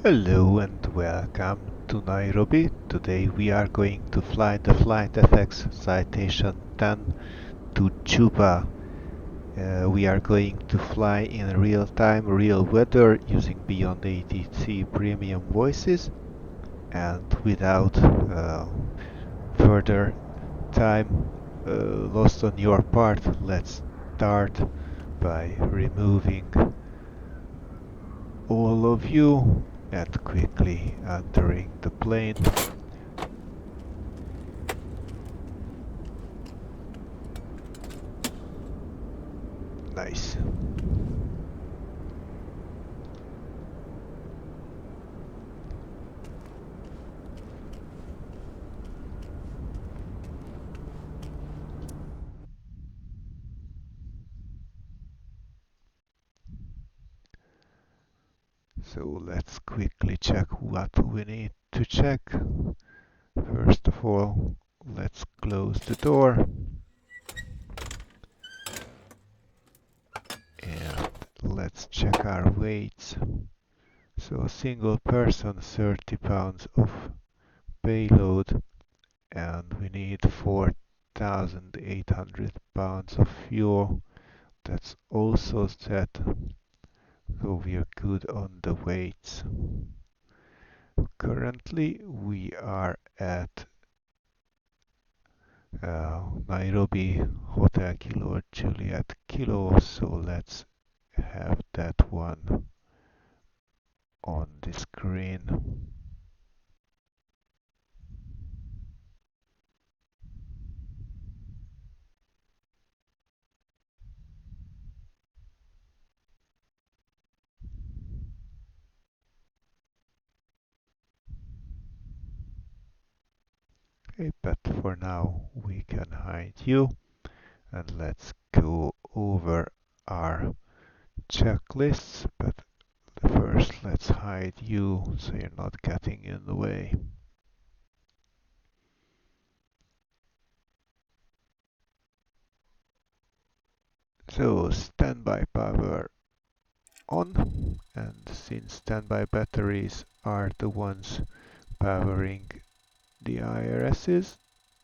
Hello and welcome to Nairobi. Today we are going to fly the FlightFX Citation 10 to Juba. We are going to fly in real time, real weather using BeyondATC premium voices, and without further time lost on your part, let's start by removing all of you and quickly entering the plane. Nice. So let's quickly check what we need to check. First of all, let's close the door and let's check our weights. So a single person 30 pounds of payload and we need 4,800 pounds of fuel. That's also set, so we are good on the weights. Currently we are at Nairobi Hotel Kilo Juliet Kilo, so let's have that one on the screen. Okay, but for now we can hide you, and let's go over our checklists, but first let's hide you so you're not getting in the way. So standby power on, and since standby batteries are the ones powering the IRSs,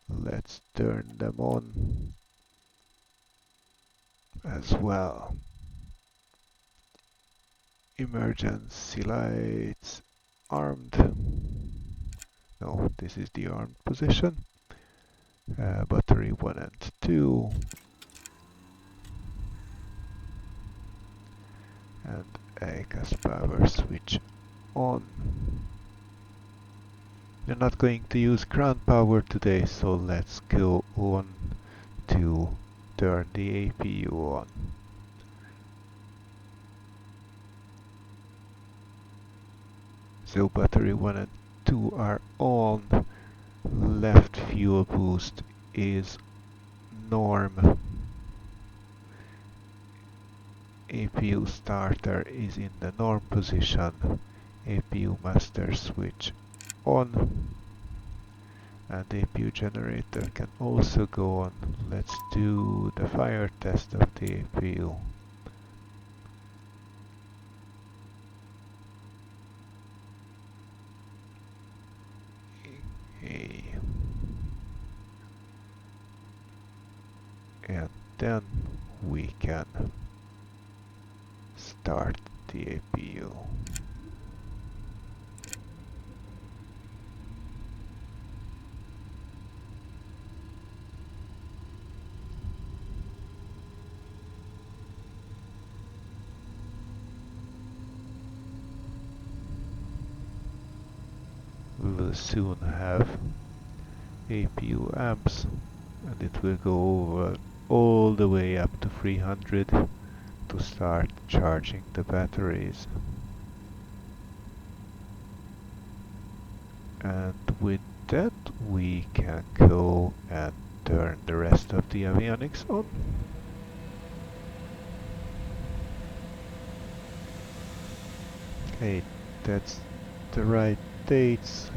let's turn them on as well. Emergency lights armed. No, this is the armed position. Battery 1 and 2. And ACAS power switch on. We're not going to use ground power today, so let's go on to turn the APU on. So battery 1 and 2 are on. Left fuel boost is norm. APU starter is in the norm position. APU master switch on. And the APU generator can also go on. Let's do the fire test of the APU. Okay. And then we can start the APU. We will soon have APU amps, and it will go over all the way up to 300 to start charging the batteries. And with that we can go and turn the rest of the avionics on. Okay, that's the right dates,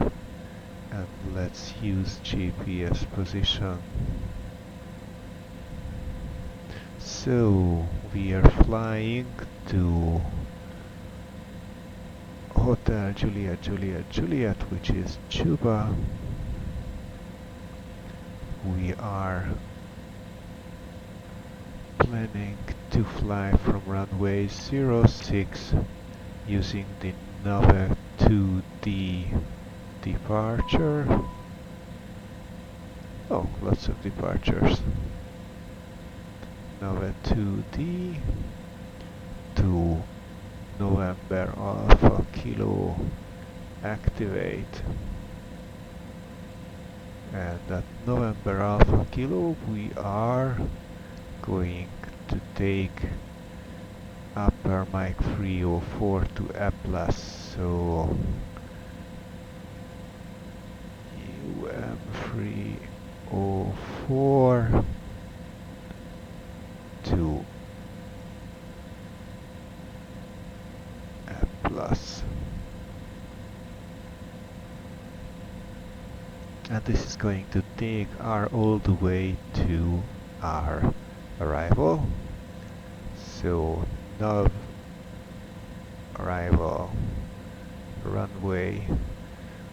and let's use GPS position. So we are flying to Hotel Juliet Juliet Juliet, which is Juba. We are planning to fly from runway 06 using the Nova 2D departure. Oh, lots of departures. Nova 2D to November Alpha Kilo activate. And at November Alpha Kilo we are going to take upper Mike 304 to A+, so UM 304 to A+. And this is going to take our all the way to our arrival. So nav arrival runway.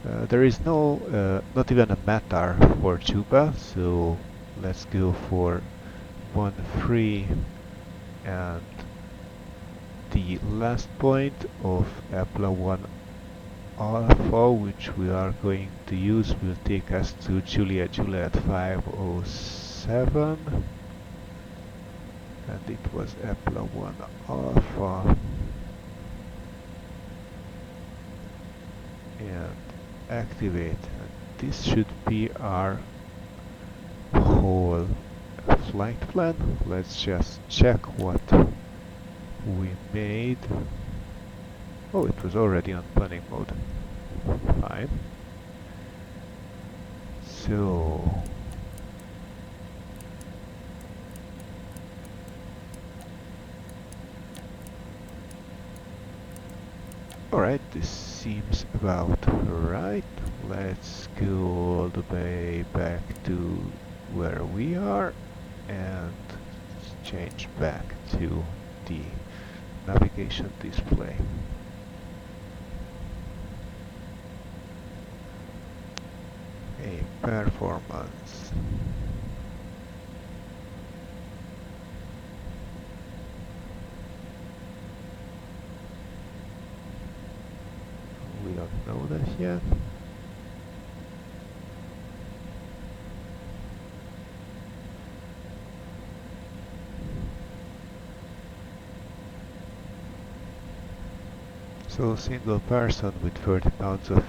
There is no, not even a METAR for Juba, so let's go for 1-3 and the last point of Apla 1 Alpha, which we are going to use, will take us to Juliet Juliet 507, and it was Apla 1 Alpha, and activate. And this should be our whole flight plan. Let's just check what we made. Oh, it was already on planning mode. Fine. So alright, this seems about right. Let's go all the way back to where we are and change back to the navigation display. A performance. We don't know that yet. So single person with 30 pounds of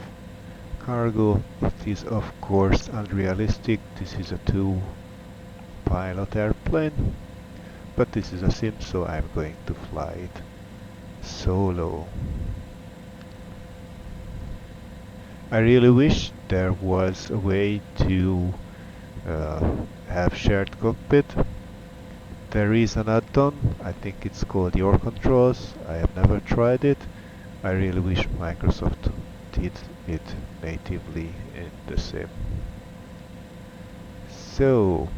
cargo, it is of course unrealistic. This is a 2-pilot airplane, but this is a sim, so I'm going to fly it solo. I really wish there was a way to have shared cockpit. There is an add-on, I think it's called Your Controls. I have never tried it. I really wish Microsoft did it natively in the sim. So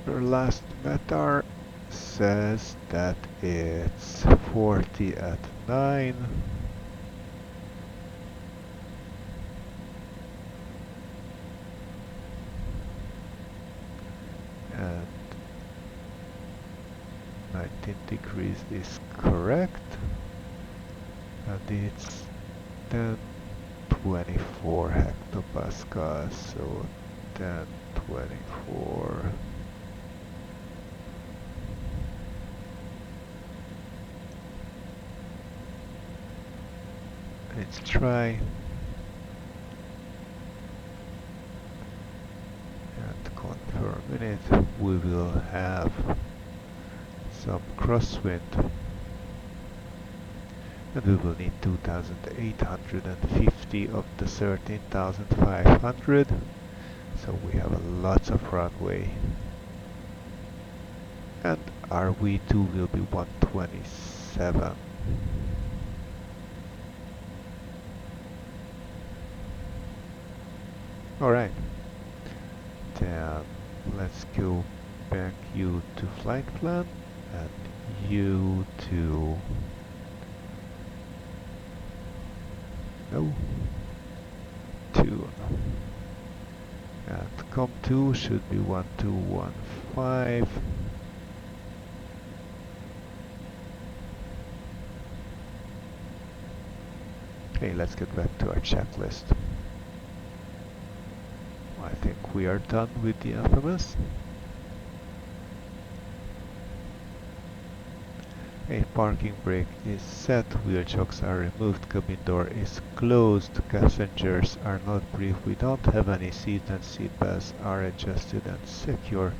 your last METAR says that it's 40 at 9. And 19 degrees is correct, and it's 1024 hectopascals, so 1024. Let's try and confirm in it. We will have some crosswind, and we will need 2,850 of the 13,500, so we have lots of runway, and our V2 will be 127. Alright. Then let's go back you to flight plan and you to tune. And COM2 should be 1215. Okay, let's get back to our checklist. I think we are done with the FMS. A parking brake is set, wheel chocks are removed, cabin door is closed, passengers are not briefed, we don't have any seat and seat belts are adjusted and secure.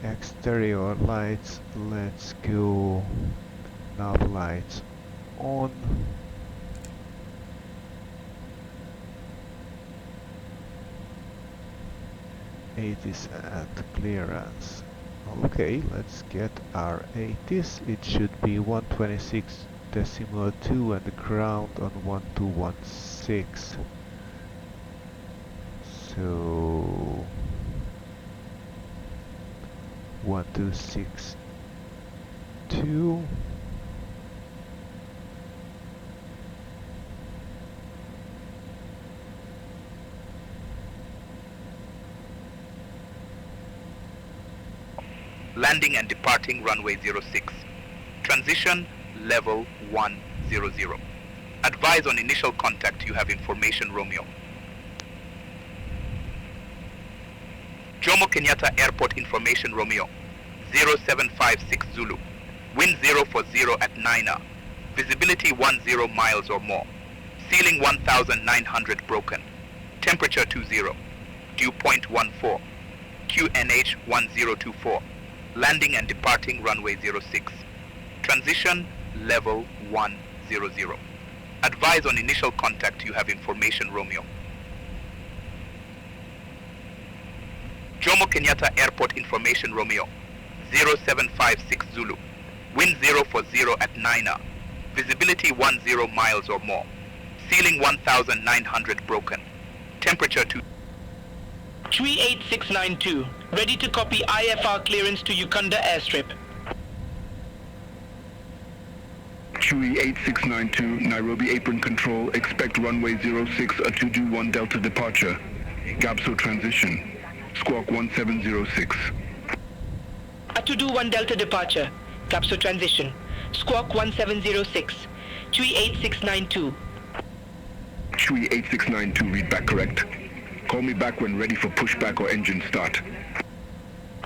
Exterior lights, let's go. Nav lights on. '80s at clearance. Okay, let's get our '80s. It should be 126.2 and the ground on 1216. So 1262. Landing and departing runway 06. Transition level 100. Advise on initial contact, you have information Romeo. Jomo Kenyatta Airport information Romeo. 0756 Zulu. Wind 040 at Naina. Visibility 10 miles or more. Ceiling 1900 broken. Temperature 20. Dew point 14. QNH 1024. Landing and departing runway 06. Transition level 100. Advise on initial contact, you have information Romeo. Jomo Kenyatta Airport information Romeo. 0756 Zulu. Wind 040 at Naina. Visibility 10 miles or more. Ceiling 1900 broken. Temperature 2. TUI 8692, ready to copy IFR clearance to Uganda airstrip. TUI 8692, Nairobi apron control, expect runway 06, a 221 Delta departure. GAPSO transition, squawk 1706. A 221 Delta departure, GAPSO transition, squawk 1706, TUI 8692. TUI 8692, read back correct. Call me back when ready for pushback or engine start.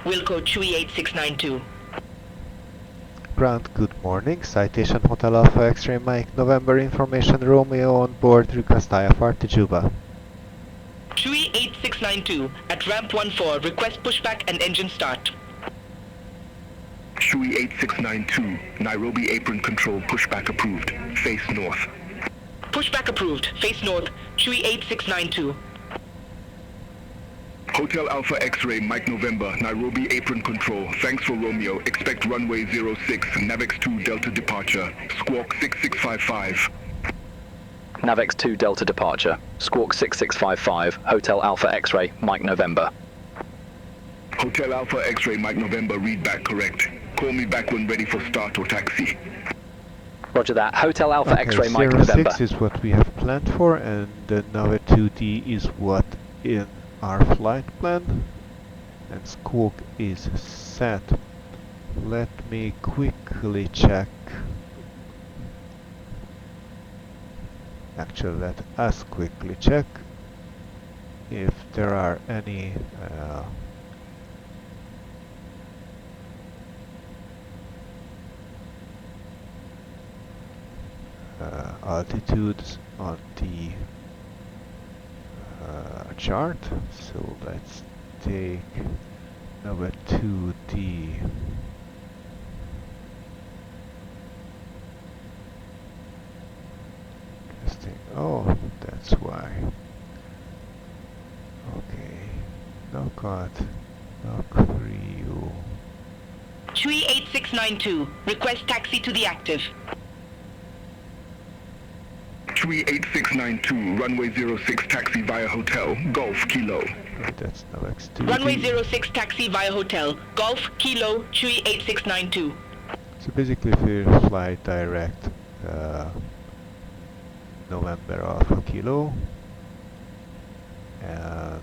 Wilco TUI 8692. Ground, good morning. Citation Hotel Alpha X-Ray Mike November information Romeo on board, request IFR to Juba. TUI 8692 at ramp 14, request pushback and engine start. TUI 8692, Nairobi apron control, pushback approved, face north. Pushback approved, face north, TUI 8692. Hotel Alpha X-Ray, Mike November, Nairobi apron control, thanks for Romeo, expect runway 06, Navex 2 Delta departure, squawk 6655. Navex 2 Delta departure, squawk 6655, Hotel Alpha X-Ray, Mike November. Hotel Alpha X-Ray, Mike November, read back correct. Call me back when ready for start or taxi. Roger that, Hotel Alpha Okay, X-Ray, Mike November. 06 is what we have planned for, and the Nave 2D is what in our flight plan, and squawk is set. Let me quickly check. Actually, let us quickly check if there are any altitudes on the chart. So let's take number 2D. Interesting. Oh, that's why. Okay. Knock out. Knock 3U. TUI 8692, request taxi to the active. TUI 8692, runway 06 taxi via hotel, Golf Kilo. That's Navex 2. Runway 06 taxi via hotel, Golf Kilo, TUI 8692. So basically if we fly direct November Alpha Kilo and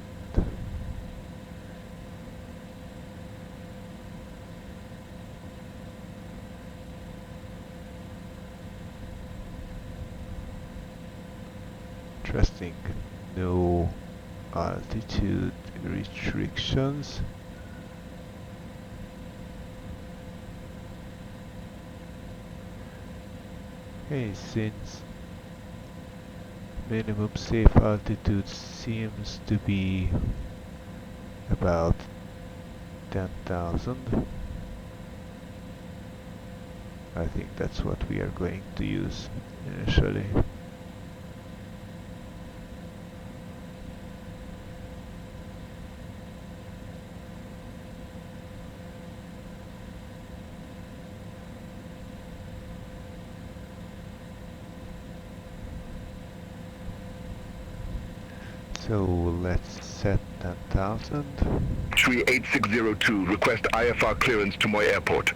interesting, no altitude restrictions. Okay, since minimum safe altitude seems to be about 10,000, I think that's what we are going to use initially. So let's set 10,000. TUI 8602, request IFR clearance to Moi Airport.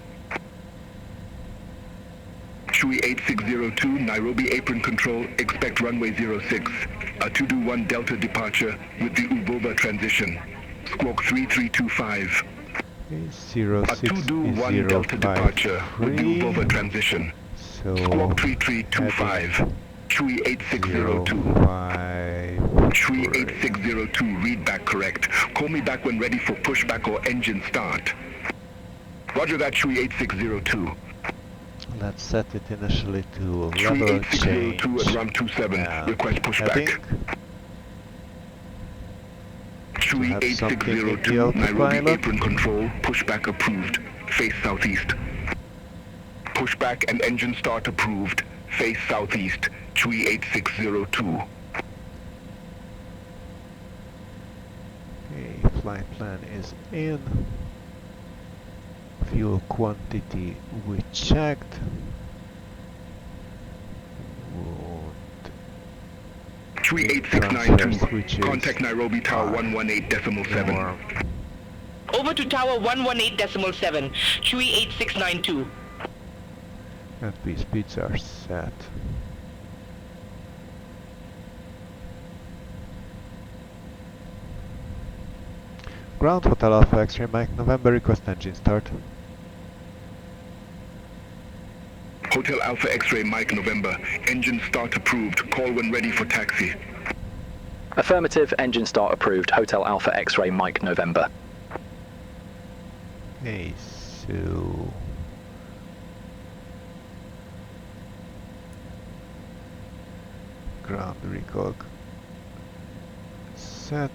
TUI 8602, Nairobi apron control, expect runway 06. A 221 Delta departure with the Ubova transition. Squawk 3325. Okay, 06 A 221 is Delta departure with the 053. Ubova transition. So Squawk 3325. TUI 8602. 05. TUI 8602, read back correct. Call me back when ready for pushback or engine start. Roger that, TUI 8602. Let's set it initially to TUI level 8602 change. at RAM 27, and request pushback. heading. TUI have something in the 8602, Nairobi autopilot. apron control, pushback approved. Face southeast. Pushback and engine start approved. Face southeast. TUI 8602. Okay, flight plan is in. Fuel quantity we checked. TUI Transfer 8692, switches contact Nairobi Tower are 118.7. norm. Over to Tower 118.7, TUI 8692. And the speeds are set. Ground Hotel Alpha X-ray Mike November, request engine start. Hotel Alpha X-ray Mike November, engine start approved. Call when ready for taxi. Affirmative, engine start approved. Hotel Alpha X-ray Mike November. Okay, so ground recog set.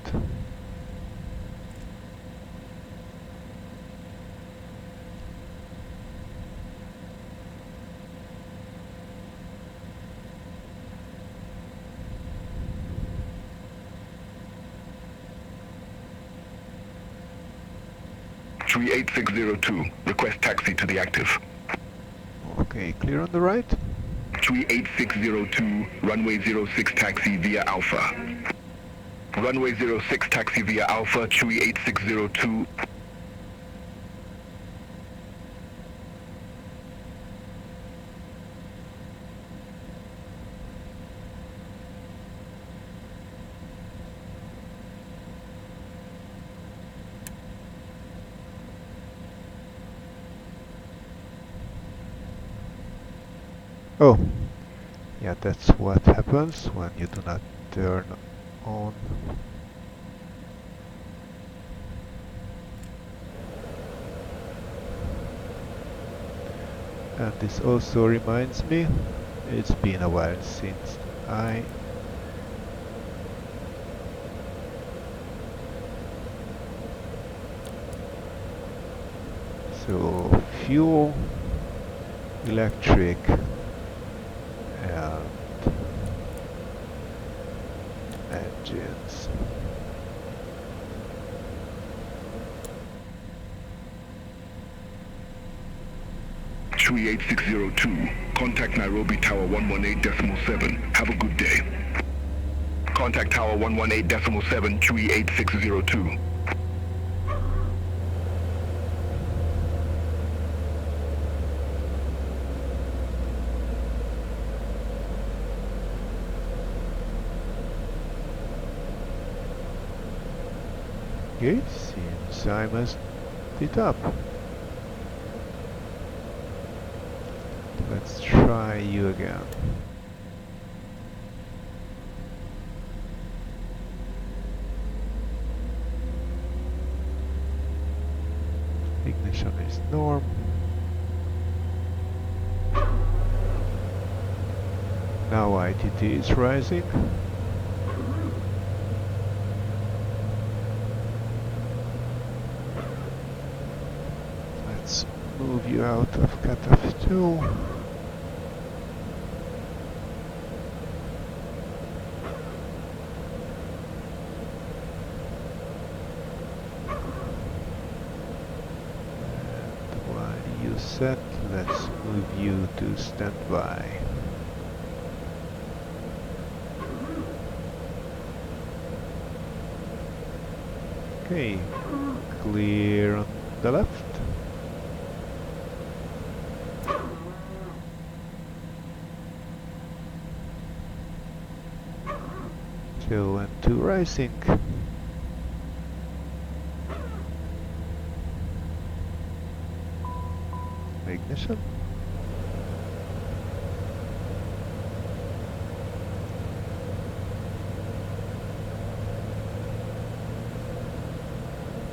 TUI 8602, request taxi to the active. Okay, clear on the right. TUI 8602, runway 06 taxi via Alpha. Runway 06 taxi via Alpha, TUI 8602. Oh, yeah, that's what happens when you do not turn on. And this also reminds me, it's been a while since I so fuel, electric, and engines. TUI 8602, Contact Nairobi Tower 118.7. Have a good day. Contact Tower 118.7, Chui 8602. It seems I messed it up. Let's try you again. Ignition is norm. Now ITT is rising. Let's move you out of cutoff 2. Set, let's move you to standby. Okay, clear on the left. Two and 2 rising. Ignition.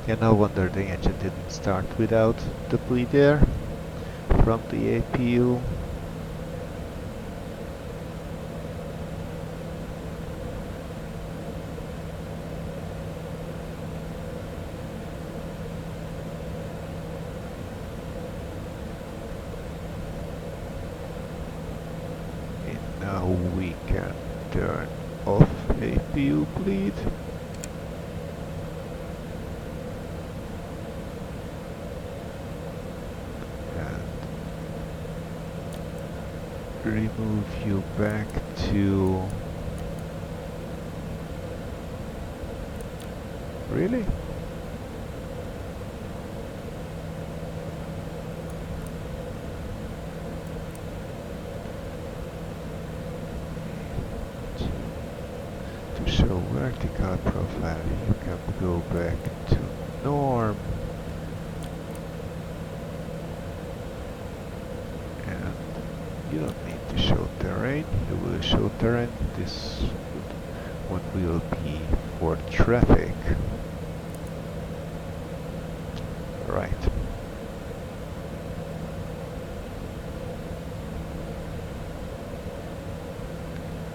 Yeah, no wonder the engine didn't start without the bleed air from the APU. Now we can turn off APU bleed. And remove you back to... Really? Show vertical profile, you can go back to norm and you don't need to show terrain, you will show terrain, this one will be for traffic. Right.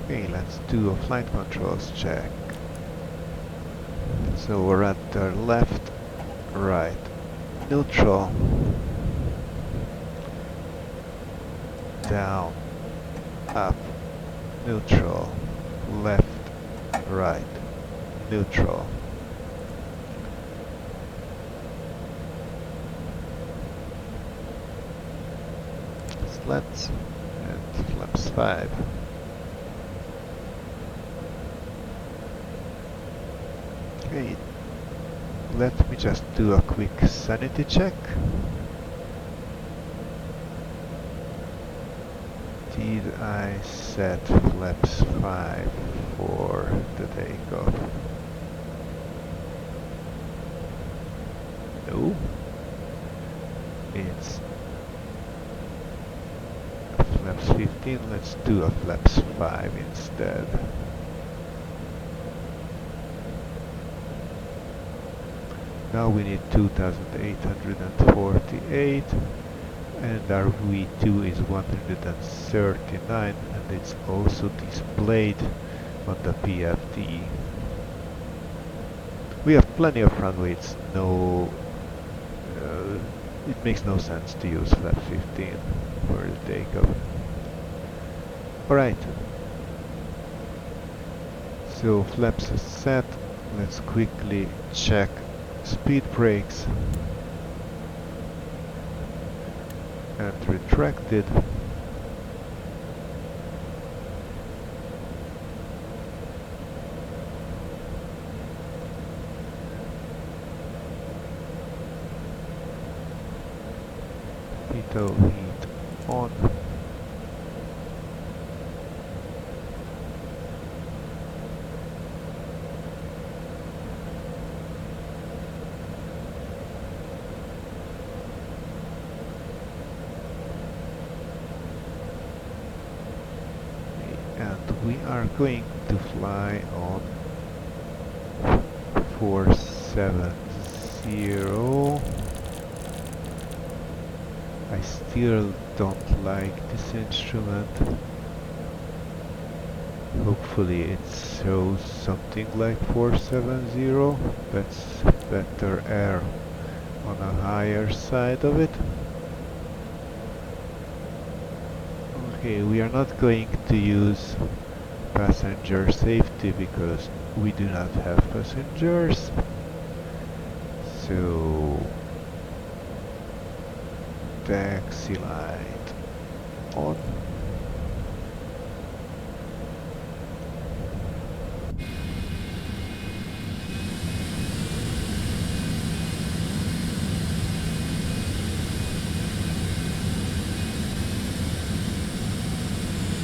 Okay, let's do a flight controls check. So we're at the left, right, neutral, down, up, neutral, left, right, neutral. Slats and flaps 5. Okay, let me just do a quick sanity check. Did I set flaps 5 for the takeoff? No. It's flaps 15, let's do a flaps 5 instead. Now we need 2848 and our V2 is 139 and it's also displayed on the PFD. We have plenty of runway, it makes no sense to use flap 15 for the takeoff. Alright, so flaps are set, let's quickly check speed brakes and retracted. Pitot heat on. And we are going to fly on 470. I still don't like this instrument. Hopefully it shows something like 470. That's better air on a higher side of it. Okay, we are not going to use passenger safety because we do not have passengers. So taxi light on.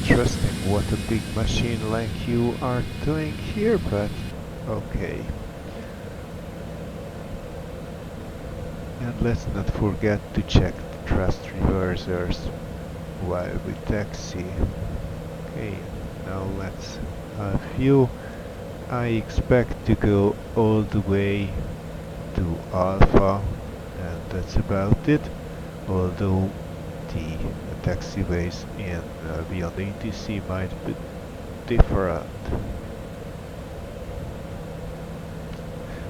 Interesting what a big machine like you are doing here, but okay. And let's not forget to check the thrust reversers while we taxi. Okay, now let's have view. I expect to go all the way to Alpha, and that's about it. Although the taxiways in BeyondATC might be different.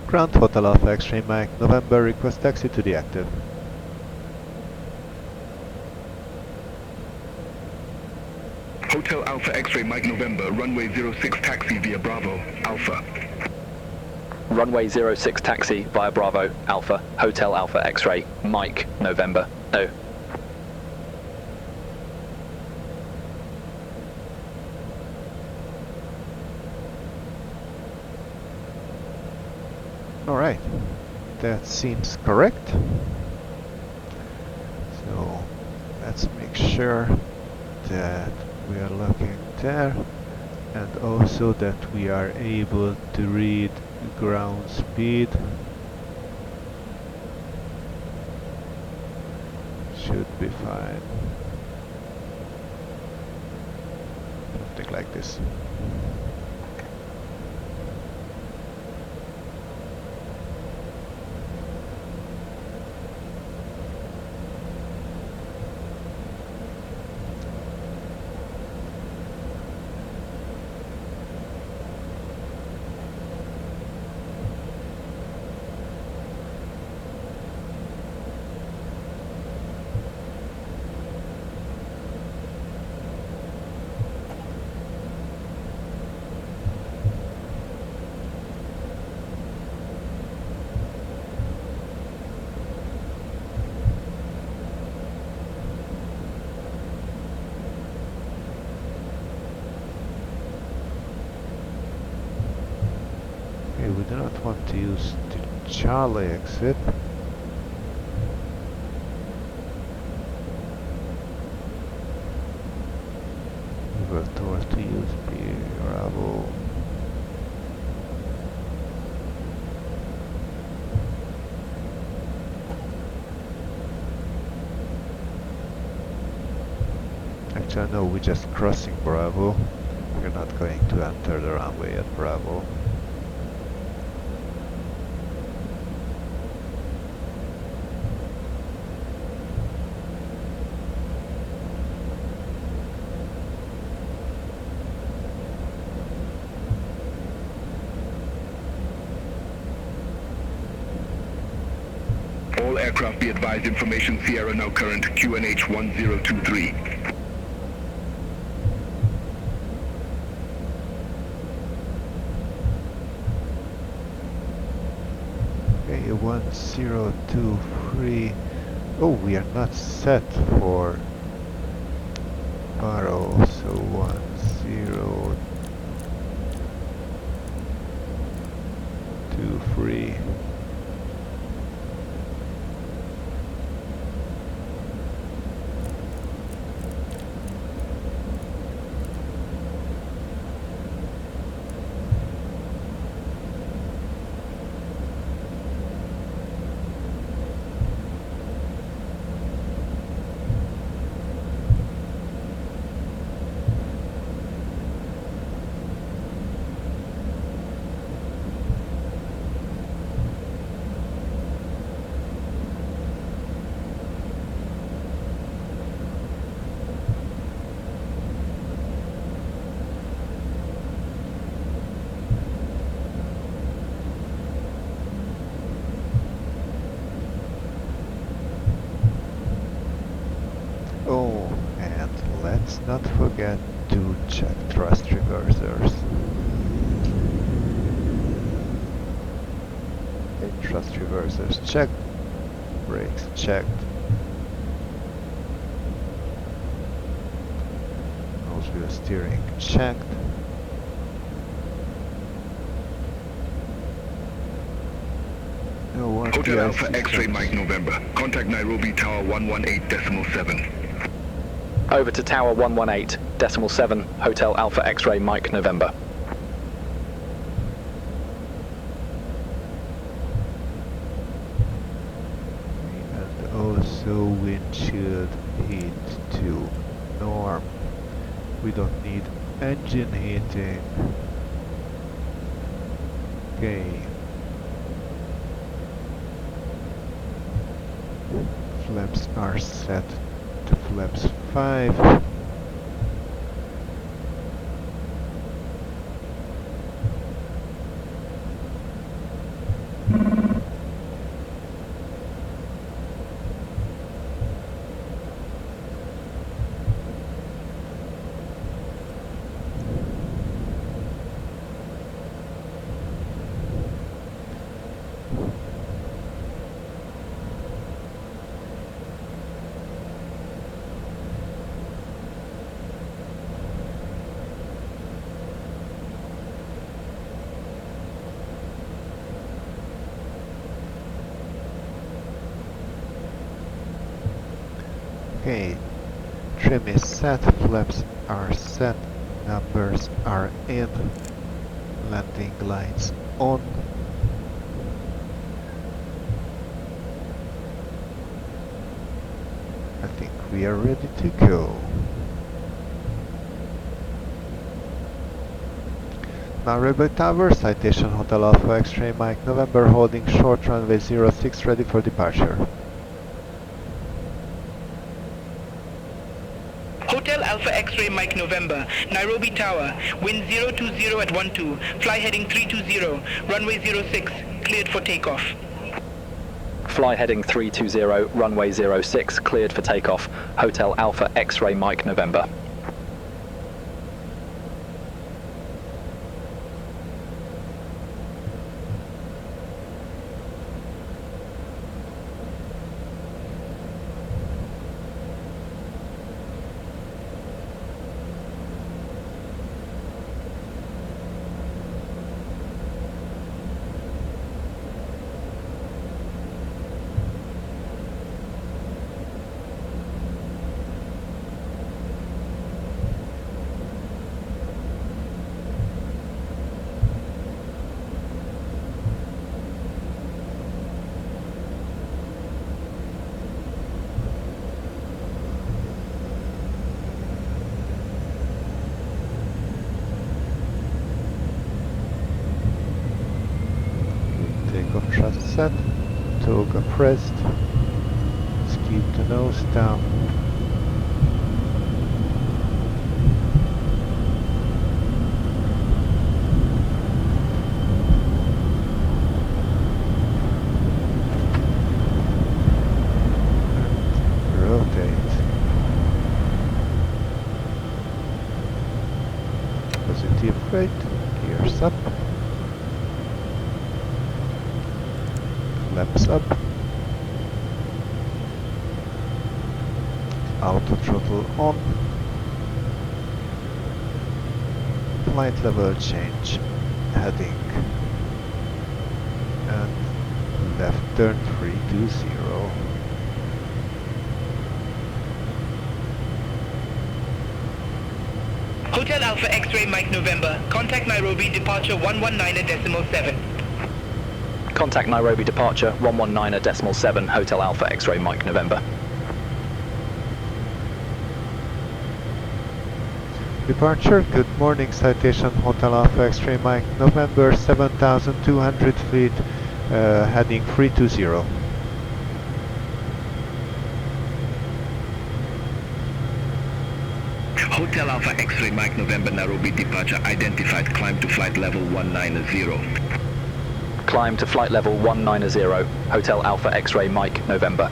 Ground Hotel Alpha X-ray Mike November, request taxi to the active. Hotel Alpha X-ray Mike November, runway 06 taxi via Bravo, Alpha. Runway 06 taxi via Bravo, Alpha, Hotel Alpha X-ray, Mike, November, no. Alright, that seems correct. So let's make sure that we are looking there, and also that we are able to read ground speed. Should be fine. Something like this. We do not want to use the Charlie exit. We were told to use Bravo. Actually, no, we're just crossing Bravo. We're not going to enter the runway at Bravo. All aircraft be advised, information Sierra now current QNH 1023. Okay, 1023. Oh, we are not set for Barrow, so 1023. let's not forget to check thrust reversers. Okay, thrust reversers checked, brakes checked. Nose wheel steering checked. Hotel Alpha X-ray Mike November. Contact Nairobi Tower 118.7. Over to Tower 118.7, Hotel Alpha X-ray Mike November. And also windshield heat to norm. We don't need engine heating. Okay. Flaps are set to flaps 5. Okay, trim is set, flaps are set, numbers are in, landing lights on. I think we are ready to go. Nairobi Tower, Citation Hotel Alpha X-ray Mike November, holding short runway 06, ready for departure. Hotel Alpha X-ray Mike November, Nairobi Tower, wind 020 at 12, fly heading 320, runway 06, cleared for takeoff. Fly heading 320, runway 06, cleared for takeoff. Hotel Alpha X-ray Mike November. Takeoff thrust set, toga pressed, let's keep the nose down. And rotate. Positive rate, gears up. Flaps up, auto throttle on, flight level change, heading, and left turn 320. Hotel Alpha X-ray Mike November, contact Nairobi departure 119.7. Contact Nairobi departure 119.7, Hotel Alpha X-ray Mike November. Departure, good morning, Citation Hotel Alpha X-ray Mike November, 7,200 feet, heading 320. Hotel Alpha X-ray Mike November Nairobi departure identified. Climb to flight level 190. Climb to flight level 190, Hotel Alpha X-ray Mike November.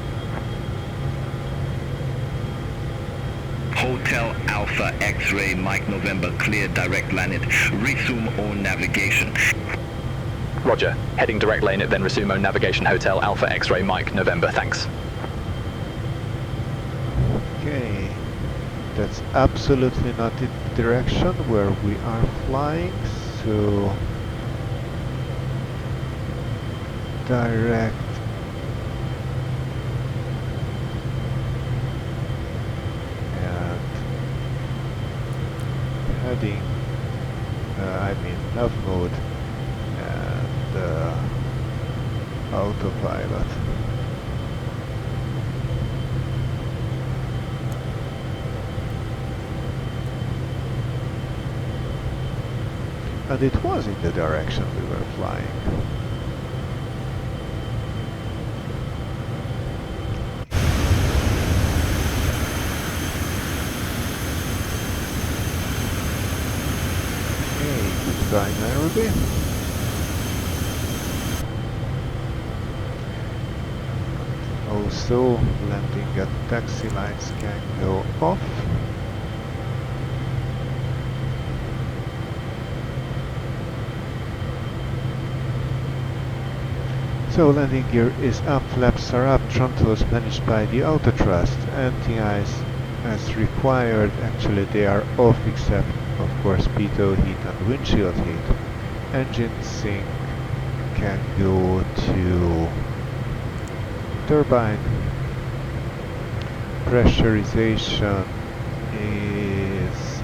Hotel Alpha X-Ray Mike November cleared direct landed. Resume on navigation. Roger. Heading direct lane at then resume on navigation Hotel Alpha X-Ray Mike November. Thanks. Okay, that's absolutely not the direction where we are flying, so direct and heading, nav mode and autopilot. And it was in the direction we were flying. Okay, goodbye Nairobi. Also, landing at taxi lights can go off. So landing gear is up, flaps are up, throttles managed by the auto thrust, anti-ice as required. Actually they are off except of course pitot heat and windshield heat. Engine sync can go to turbine. Pressurization is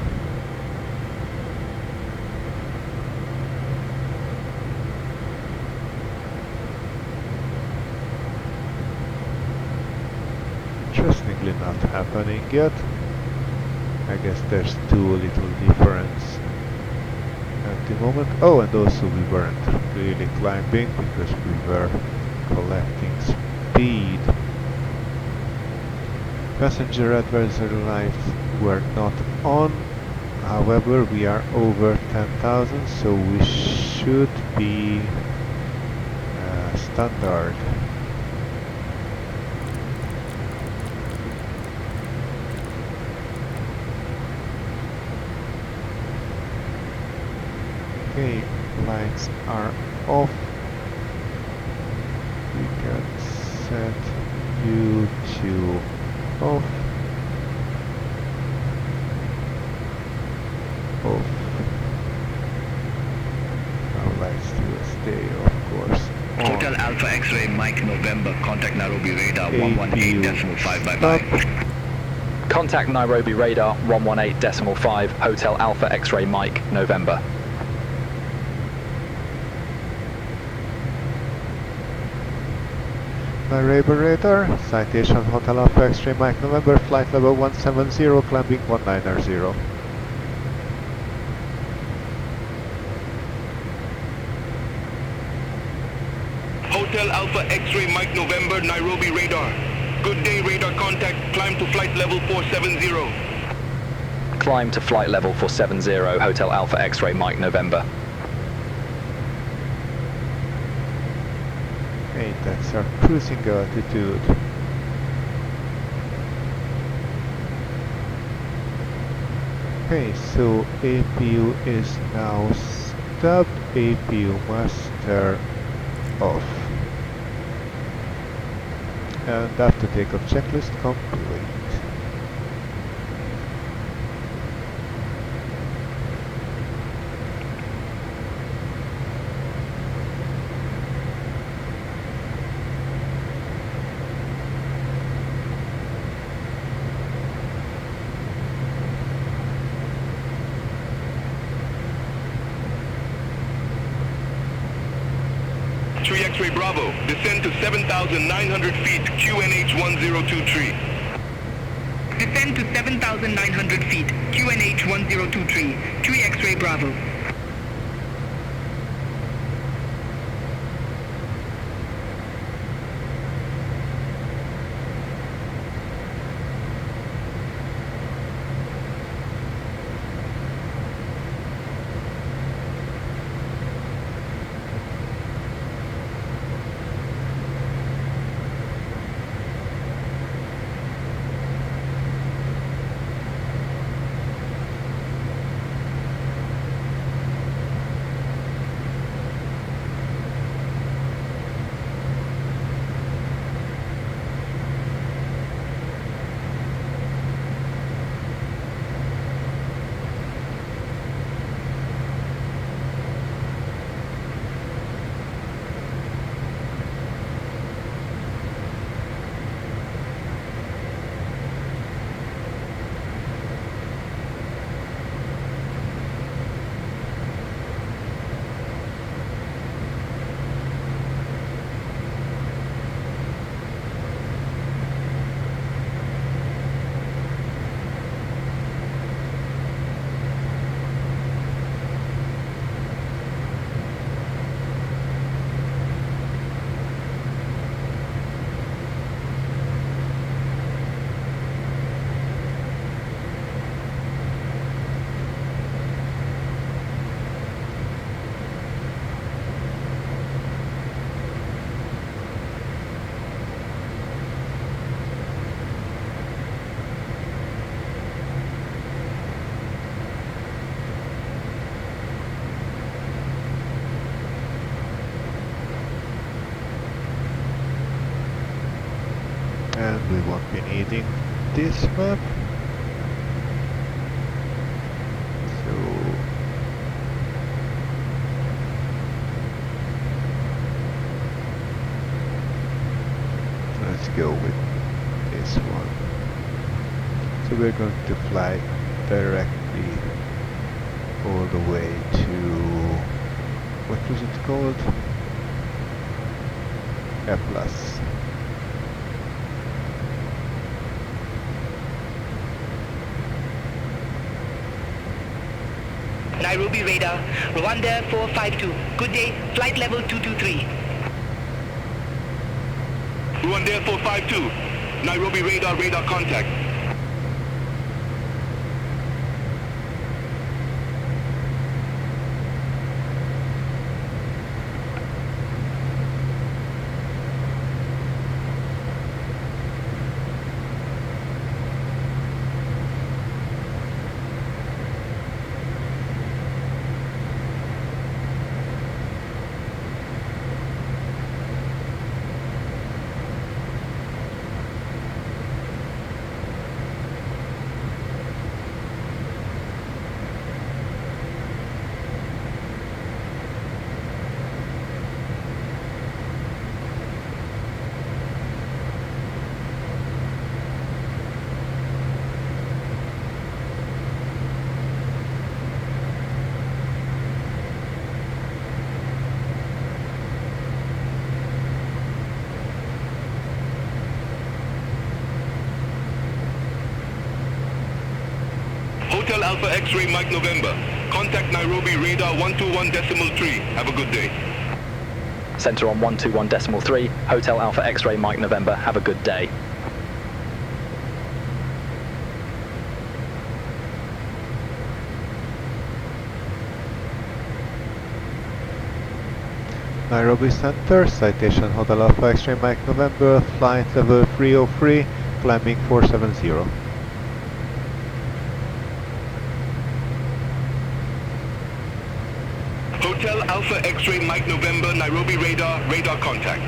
interestingly not happening yet. I guess there's too little difference at the moment. Oh, and also we weren't really climbing because we were collecting speed. Passenger advisory lights were not on. However, we are over 10,000, so we should be standard. Okay, lights are off. We can set you to off. Off. Now lights will stay, of course. On. Hotel Alpha X-Ray Mike November, contact Nairobi radar 118.5 Contact Nairobi radar 118.5 Hotel Alpha X-Ray Mike November. Nairobi radar, citation Hotel Alpha X-Ray Mike November, flight level 170, climbing 190. Hotel Alpha X-Ray Mike November, Nairobi radar. Good day radar contact, climb to flight level 470. Climb to flight level 470 Hotel Alpha X-Ray Mike November. Okay, that's our cruising altitude. Okay, so APU is now stopped. APU master off. And after takeoff checklist complete. X-ray Bravo, descend to 7,900 feet, QNH 1023. Descend to 7,900 feet, QNH 1023, 3 X-ray Bravo. we won't be needing this map. So let's go with this one. So we're going to fly directly all the way to, what was it called? F+. Nairobi radar, Rwanda 452. Good day, flight level 223. Rwanda 452. Nairobi radar, radar contact. Hotel Alpha X-ray Mike November. Contact Nairobi radar 121.3. Have a good day. Center on 121.3, Hotel Alpha X-ray Mike November, have a good day. Nairobi Center, citation Hotel Alpha X-ray Mike November, flight level 303, climbing 470. Hotel Alpha X-ray Mike November, Nairobi radar, radar contact.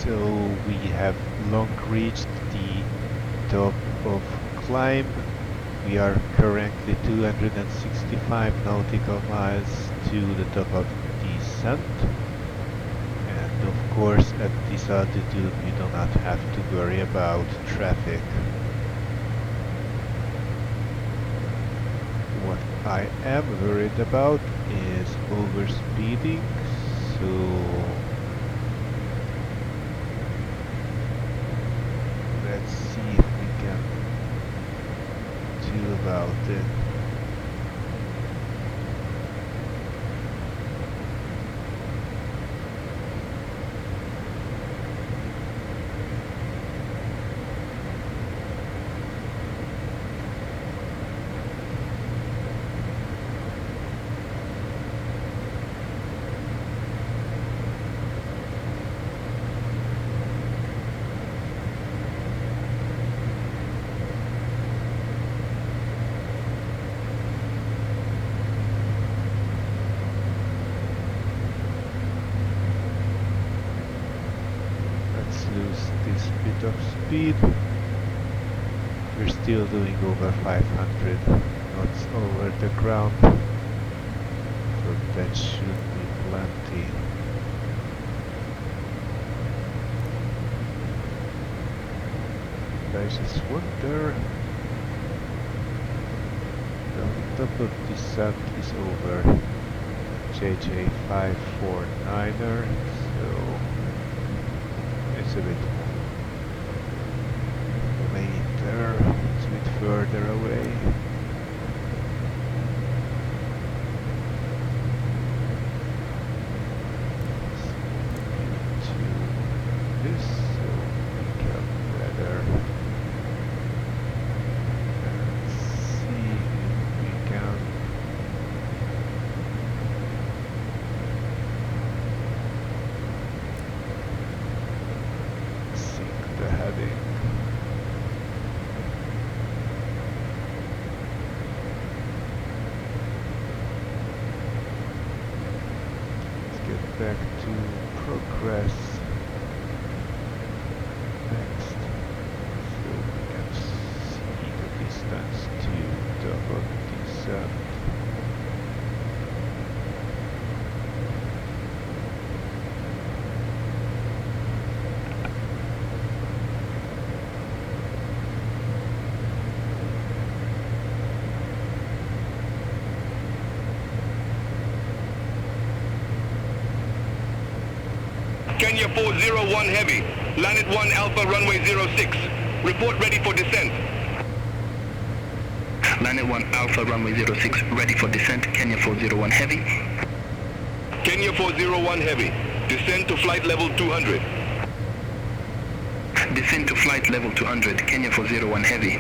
So we have long reached the top of climb. We are currently 265 nautical miles to the top of descent. And of course at this altitude we do not have to worry about traffic. What I am worried about is overspeeding, so let's see if we can do about it. Lose this bit of speed. We're still doing over 500 knots over the ground, so that should be plenty. I just wonder, the top of descent is over HJJ549er, so it's a bit later, it's a bit further away. Let's do this so we can better see if we can sync the heading. Let's get back to progress next, so we can see the distance to double descent. Kenya 401 Heavy, landed 1 Alpha runway 06. Report ready for descent. Landed 1 Alpha runway 06, ready for descent, Kenya 401 Heavy. Kenya 401 Heavy, descend to flight level 200. Descend to flight level 200, Kenya 401 Heavy.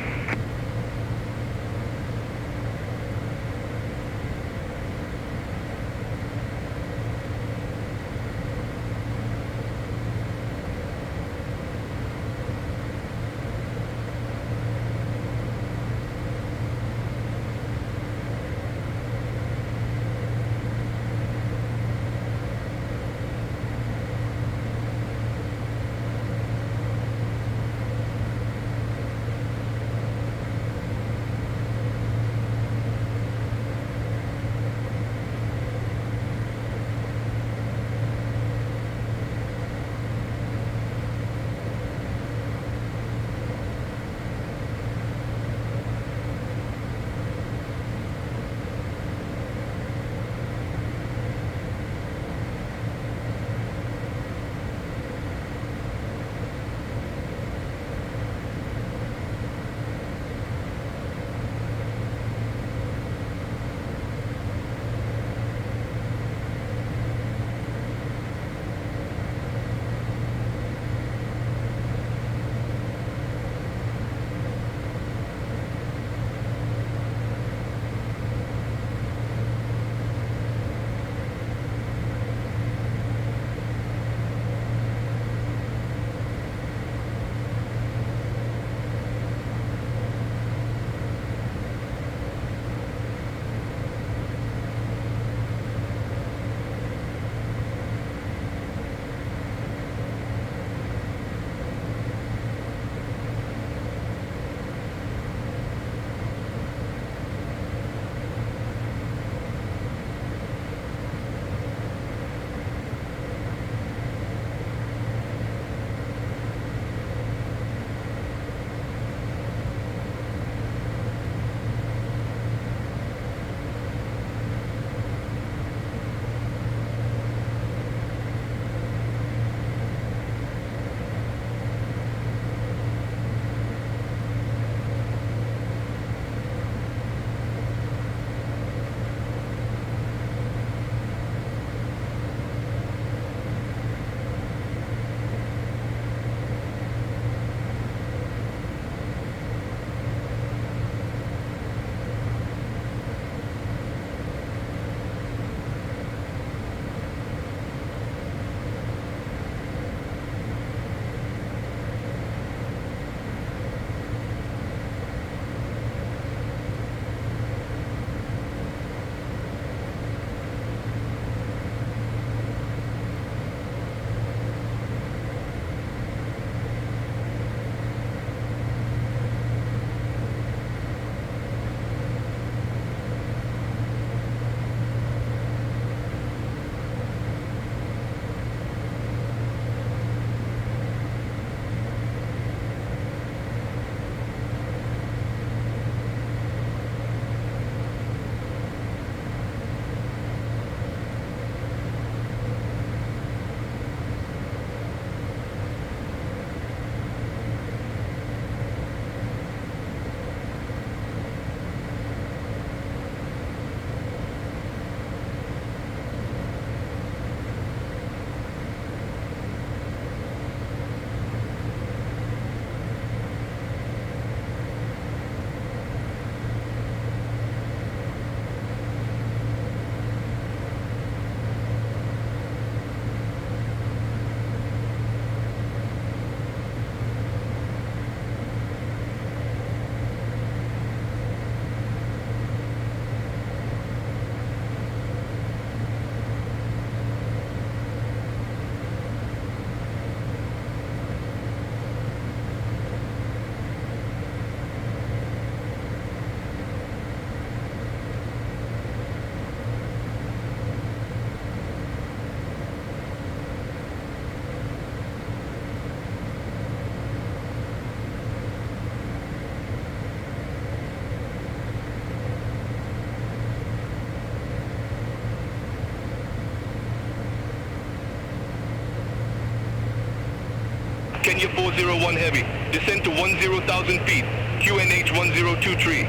Kenya 401 Heavy. Descend to 10,000 feet. QNH 1023.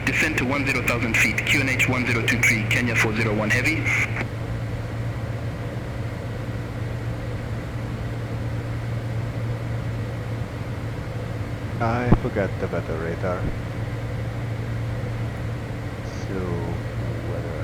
Descend to 10,000 feet. QNH 1023, Kenya 401 Heavy. I forgot the weather radar. So, weather.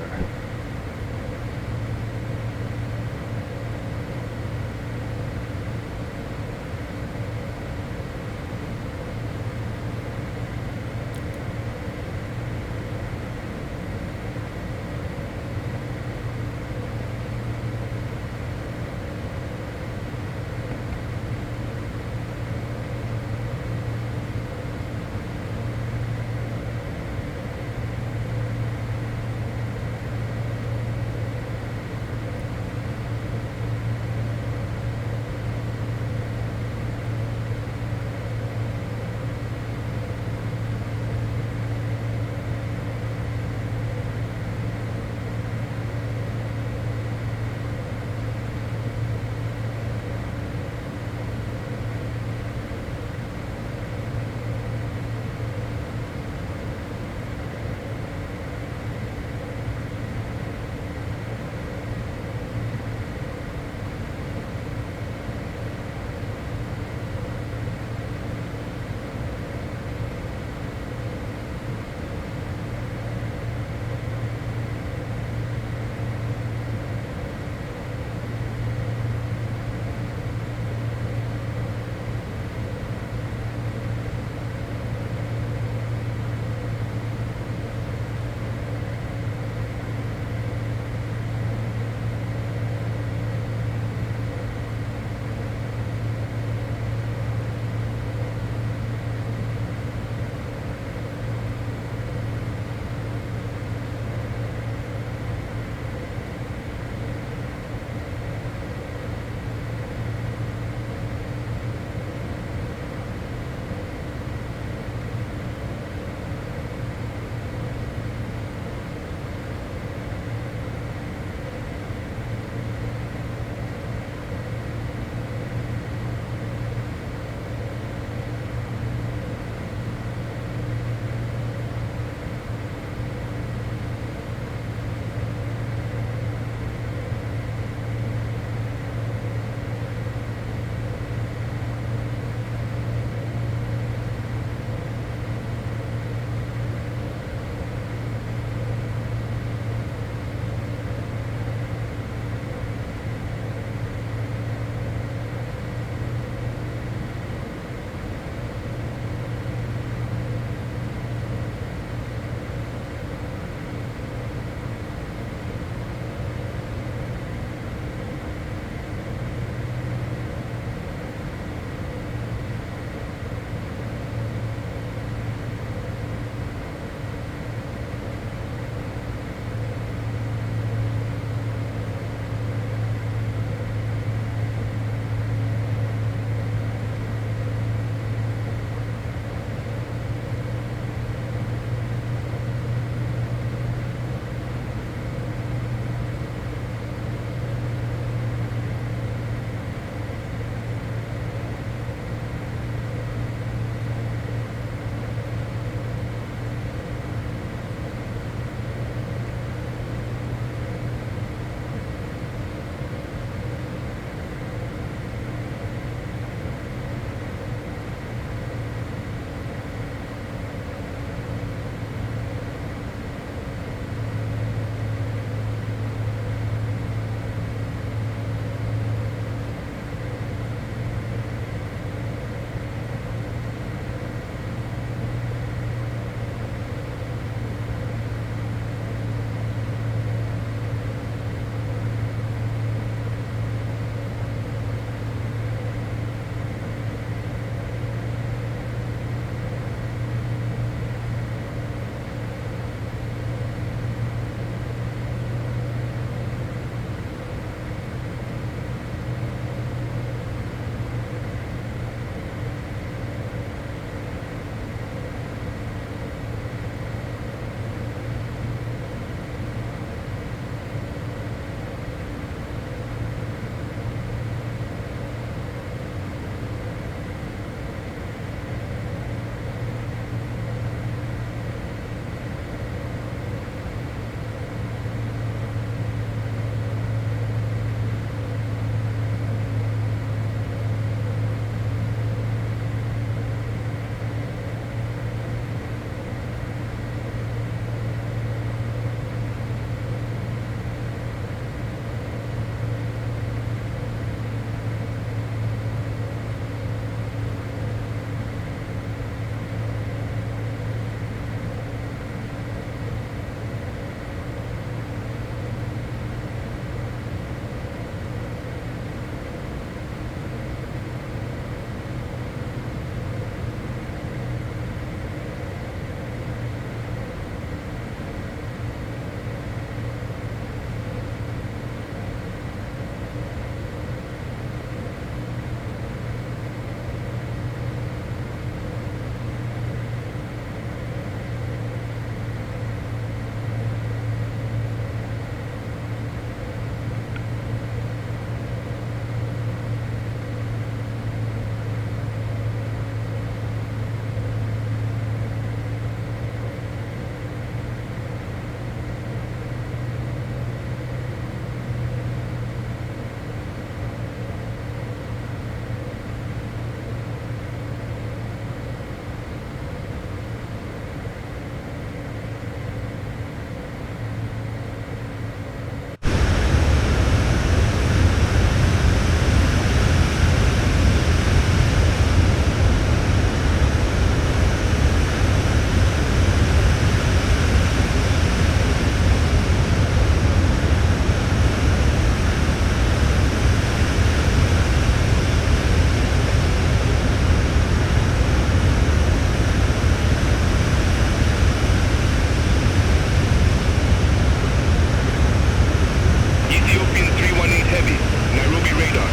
Ethiopian 318 Heavy, Nairobi radar.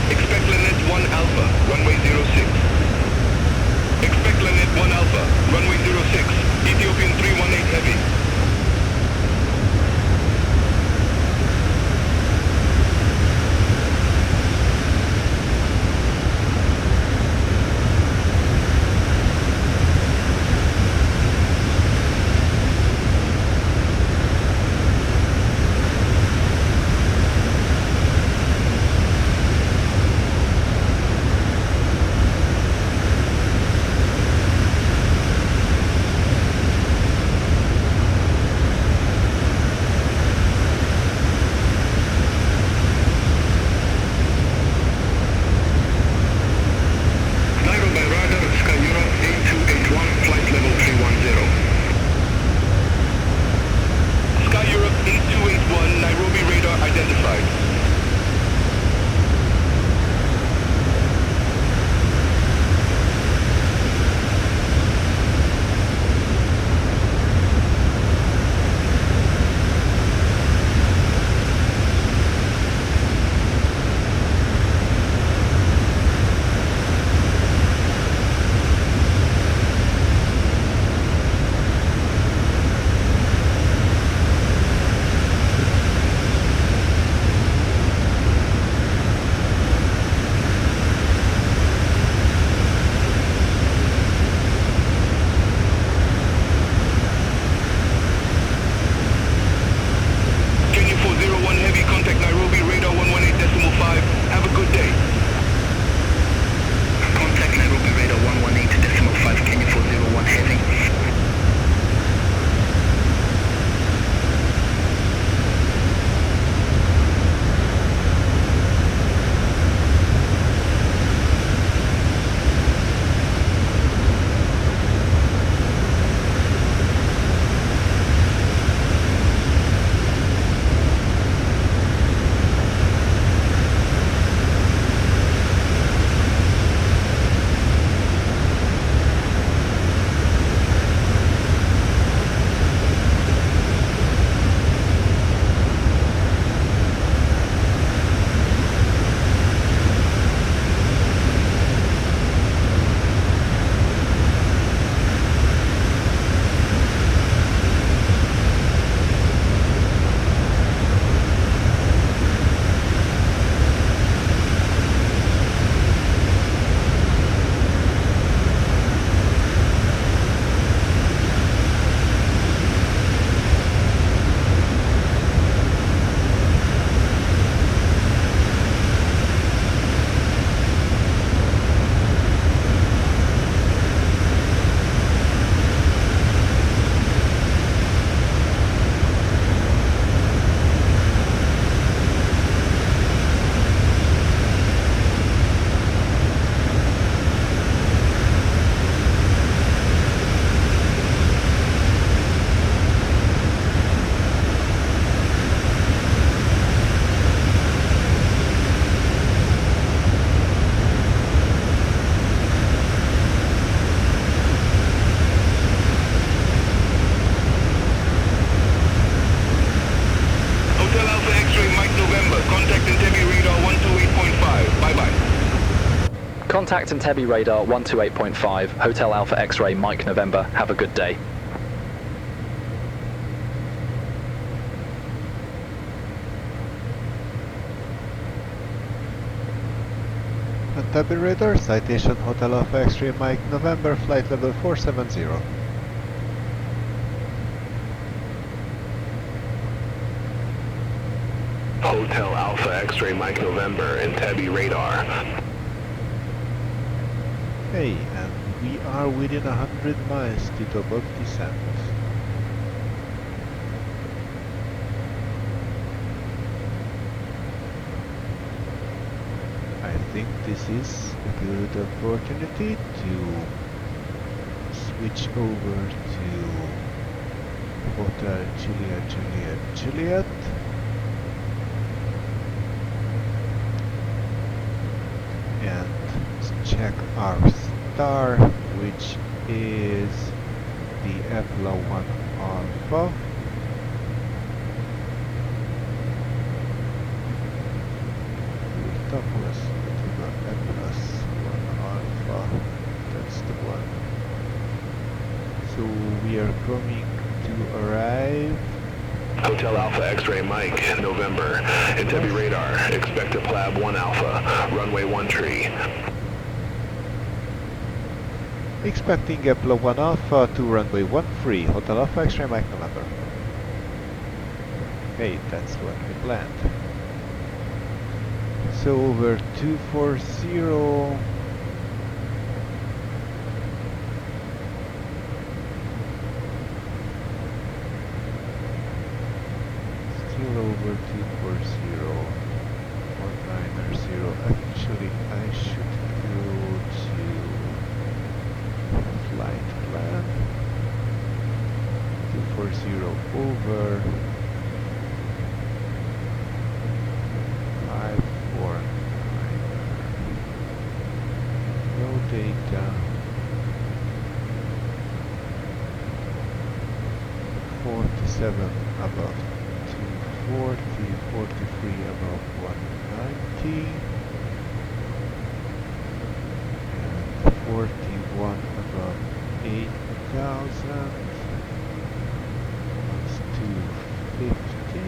Expect Lynette 1 Alpha, runway 06. Expect Lynette 1 Alpha, runway 06, Ethiopian 318 Heavy. Contact Entebbe radar 128.5, Hotel Alpha X-ray Mike November. Have a good day. Entebbe radar, citation Hotel Alpha X-ray Mike November, flight level 470. Hotel Alpha X-ray Mike November, Entebbe radar. Hey, and we are within 100 miles to the above descent. I think this is a good opportunity to switch over to Hotel Juliet. And check our star, which is the FLA1 Alpha. Topless, M+1 alpha, that's the one. So we are going to arrive. Hotel Alpha X-Ray Mike, November. Entebbe radar. Expect a Plab 1 Alpha. Runway 1 tree. Expecting a Plab 1 Alpha to runway 13. Hotel Alpha X-Ray Mike, November. Okay, that's what we planned. So over 240. Still over 240. 190. Actually, I should go to flight plan. 240 over 549. No data. 47 above 240, 43 above 190, and 41 above 8,000. That's 250.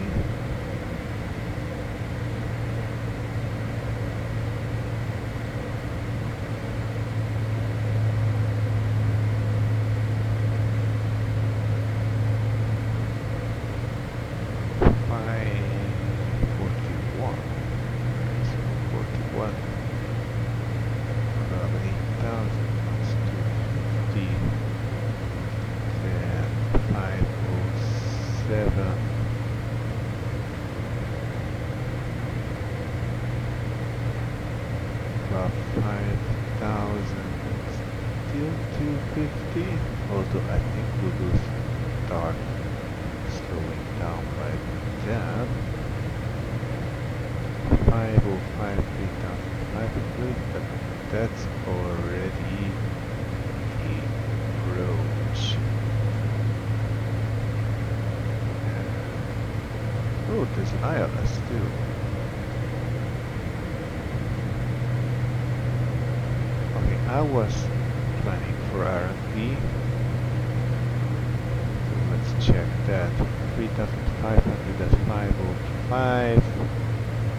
About 5,000, still 250, although I think we will start slowing down by then. 505, 3,500, but that's already the approach. Oh, there's an ILS too. I was planning for R&D, so let's check that. 3,500 at 505,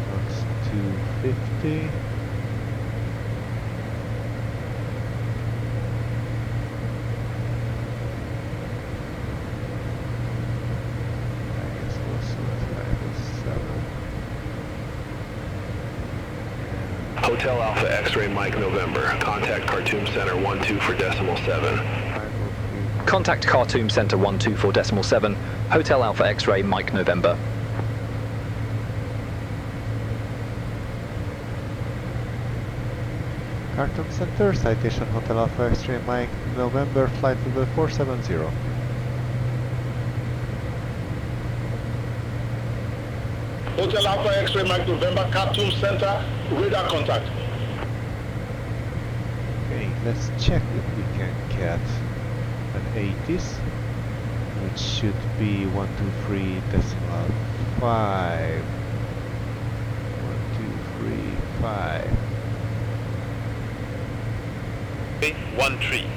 that's 250. I guess also at 507. Hotel Alpha X-Ray Mike, November. Contact Khartoum Center 12 for decimal 7. Contact Khartoum Center 12 for decimal 7. Hotel Alpha X-Ray Mike, November. Khartoum Center, citation Hotel Alpha X-Ray Mike, November, flight level 470. Hotel Alpha X-Ray Mike, November, Khartoum Center, radar contact. Okay, let's check if we can get an 80s, which should be 123.5. 123.5. 13.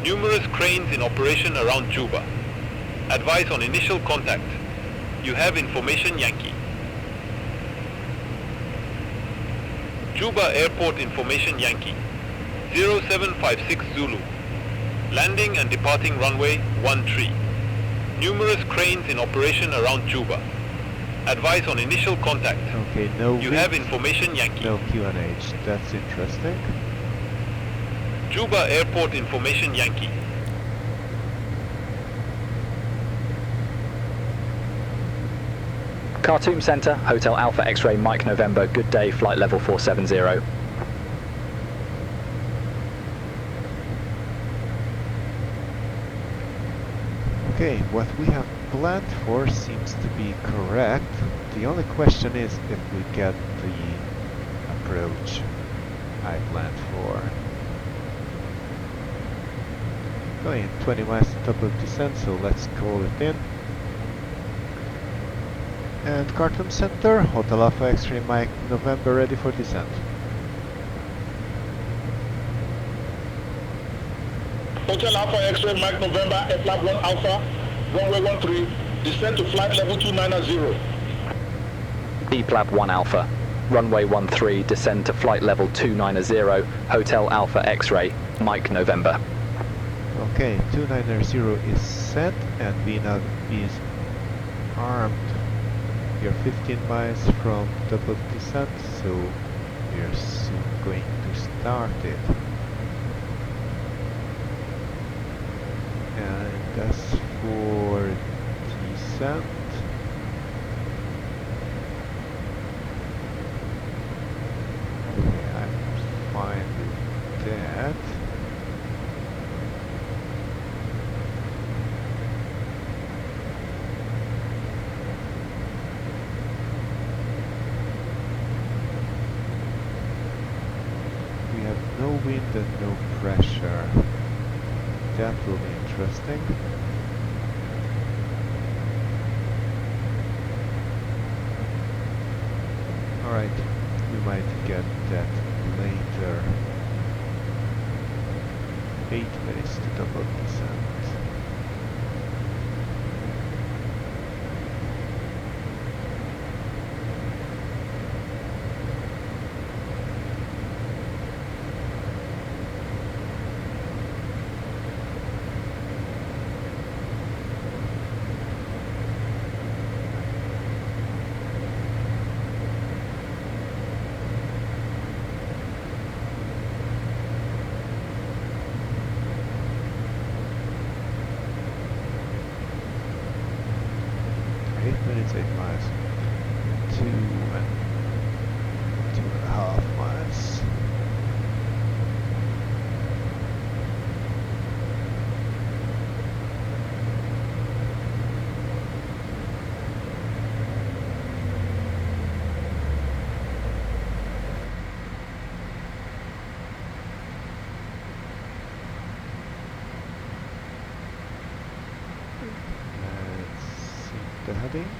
Numerous cranes in operation around Juba. Advice on initial contact. You have information, Yankee. Juba Airport information, Yankee. 0756 Zulu. Landing and departing runway 13. Numerous cranes in operation around Juba. Advice on initial contact. Okay, no You wind, have information, Yankee. no QNH. That's interesting. Juba Airport information, Yankee. Khartoum Center, Hotel Alpha X-Ray Mike, November. Good day, flight level 470. Okay, what we have planned for seems to be correct. The only question is if we get the approach I planned for. Going 20 miles to top of descent, so let's call it in. And Khartoum Center, Hotel Alpha X-ray Mike November, ready for descent. Hotel Alpha X-ray Mike November, flight 1 Alpha, runway 13, descend to flight level 290. Flap 1 Alpha, runway 13, descend to flight level 290, Hotel Alpha X-ray, Mike November. Okay, 290 is set and VNAV is armed. We are 15 miles from double descent, so we are soon going to start it. And as for descent, I'm fine with that. We have no wind and no pressure. That will be interesting. Alright, we might get that later. 8 minutes to double descent. Minutes, 8 miles, 2.5 miles. Let's see the heading.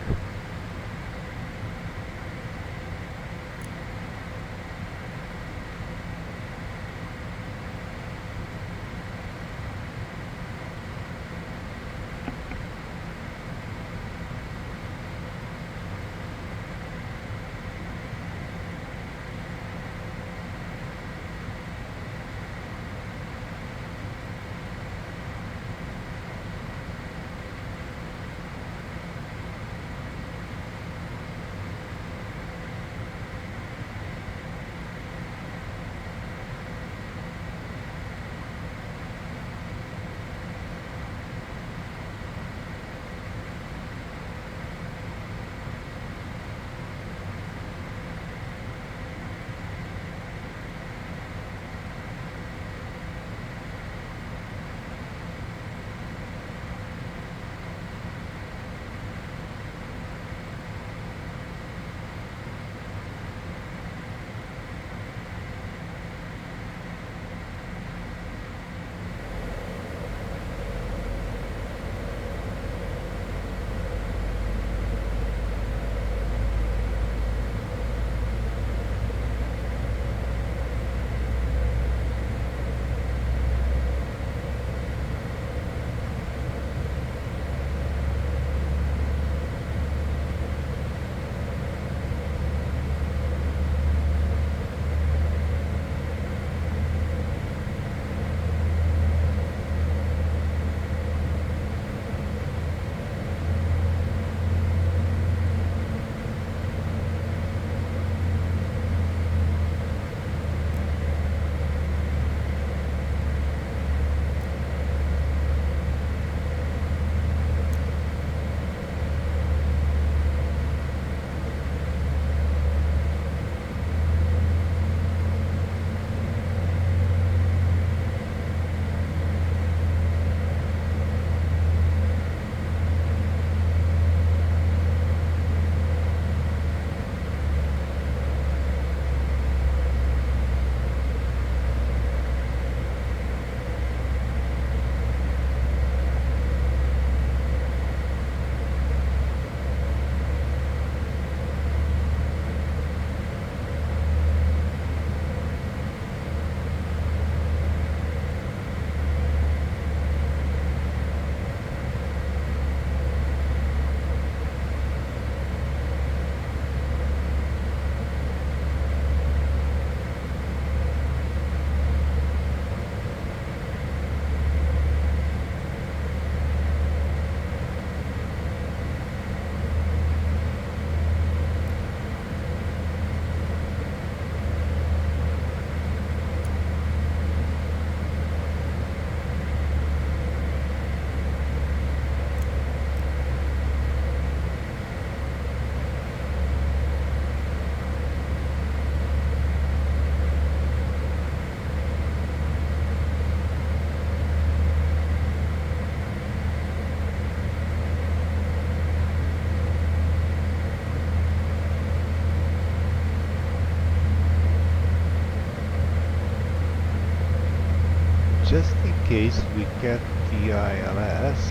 just in case we get the ILS,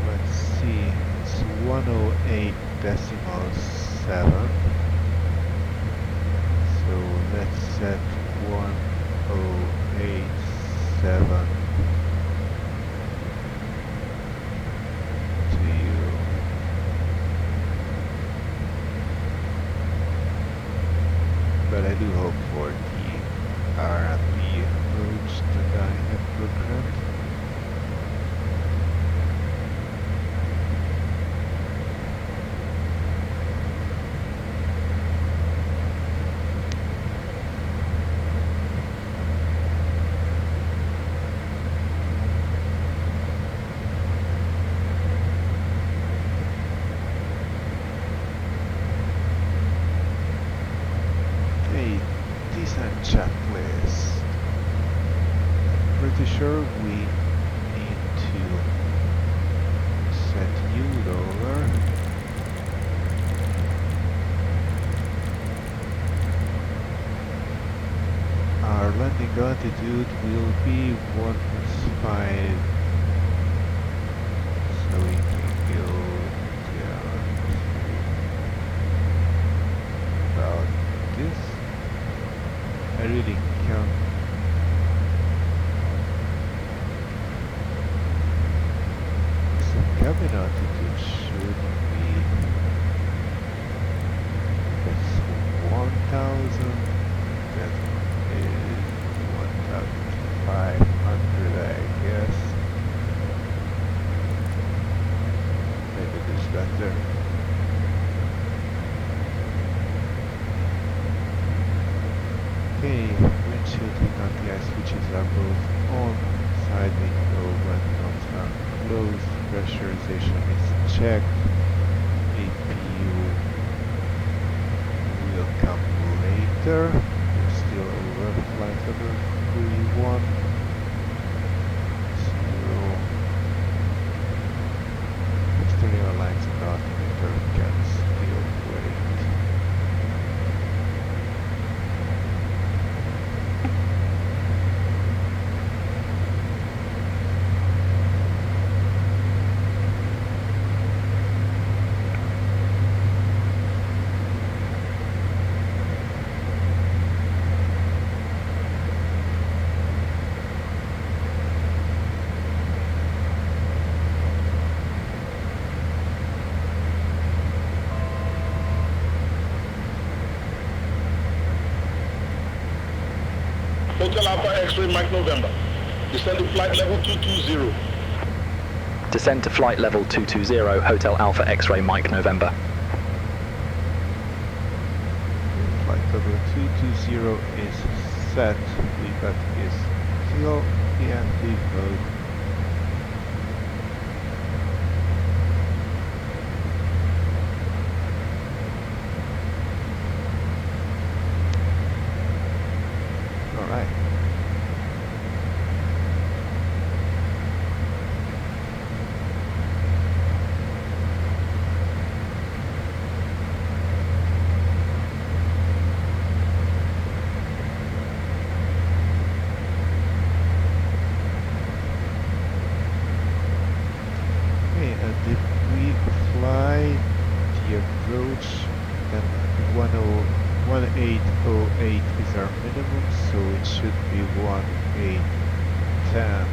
let's see, it's 108.7. So let's set 1087 to you. But I do hope for the R&B approach that I have programmed. Checklist. Pretty sure we need to set you lower. Our landing altitude will be 1.5, so we can go down to about this. I really can't. So cabin altitude should be, that's 1,000, that is 1,500 I guess. Maybe this is better. Okay, windshield anti-ice switches are both on, side window buttons are closed, pressurization is checked, APU will come later, we're still over flight level 31, 0, exterior lights and altimeter can still wait. Hotel Alpha X-ray Mike November. Descend to flight level 220. Descend to flight level 220, Hotel Alpha X-ray Mike November. Flight level 220 is set, but is still preemptive mode. Alright. Okay, and if we fly the approach, then 1808 is our minimum, so it should be 1810.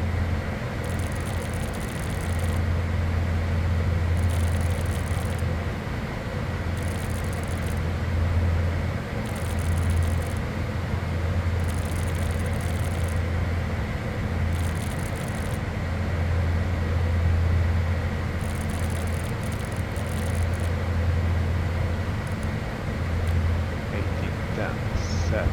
Set.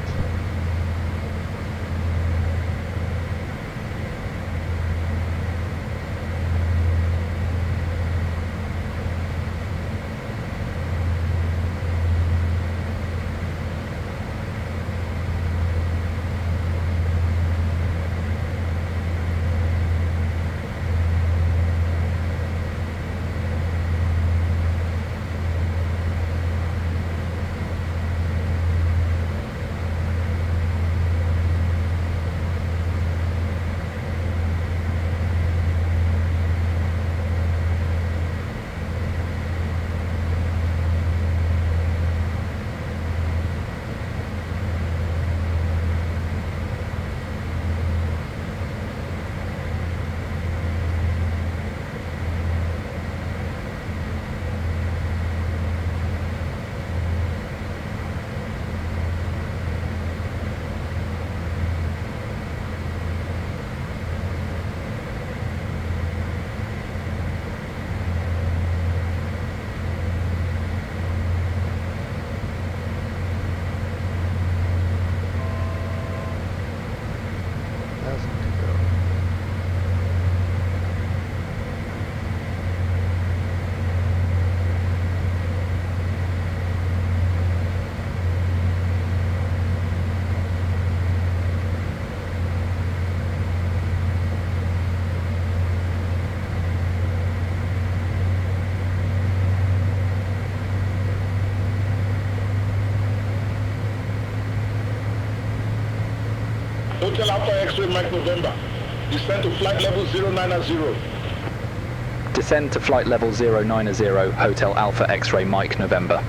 Hotel Alpha X-ray Mike November. Descend to flight level 090. Descend to flight level 090, Hotel Alpha X-ray Mike November.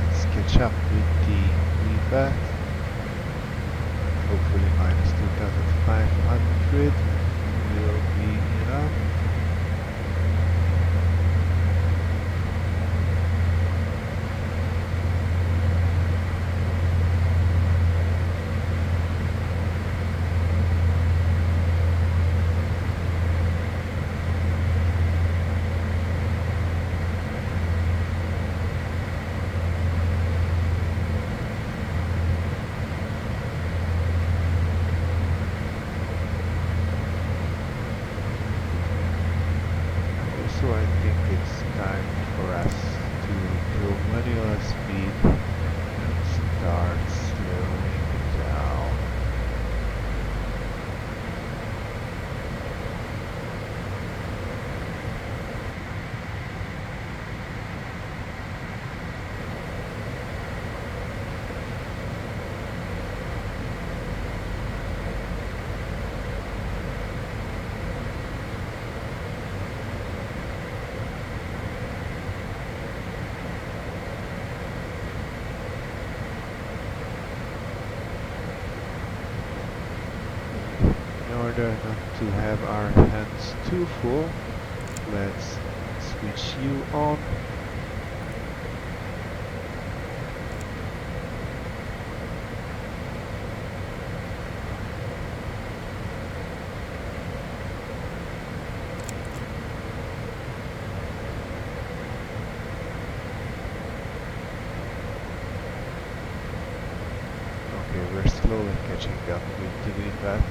Let's catch up with the VFAT. Hopefully minus 2,500 will be enough. So I think it's time for us to go manual speed and start slowing down. In order not to have our hands too full, let's switch you on. Okay, we're slowly catching up with the wind path.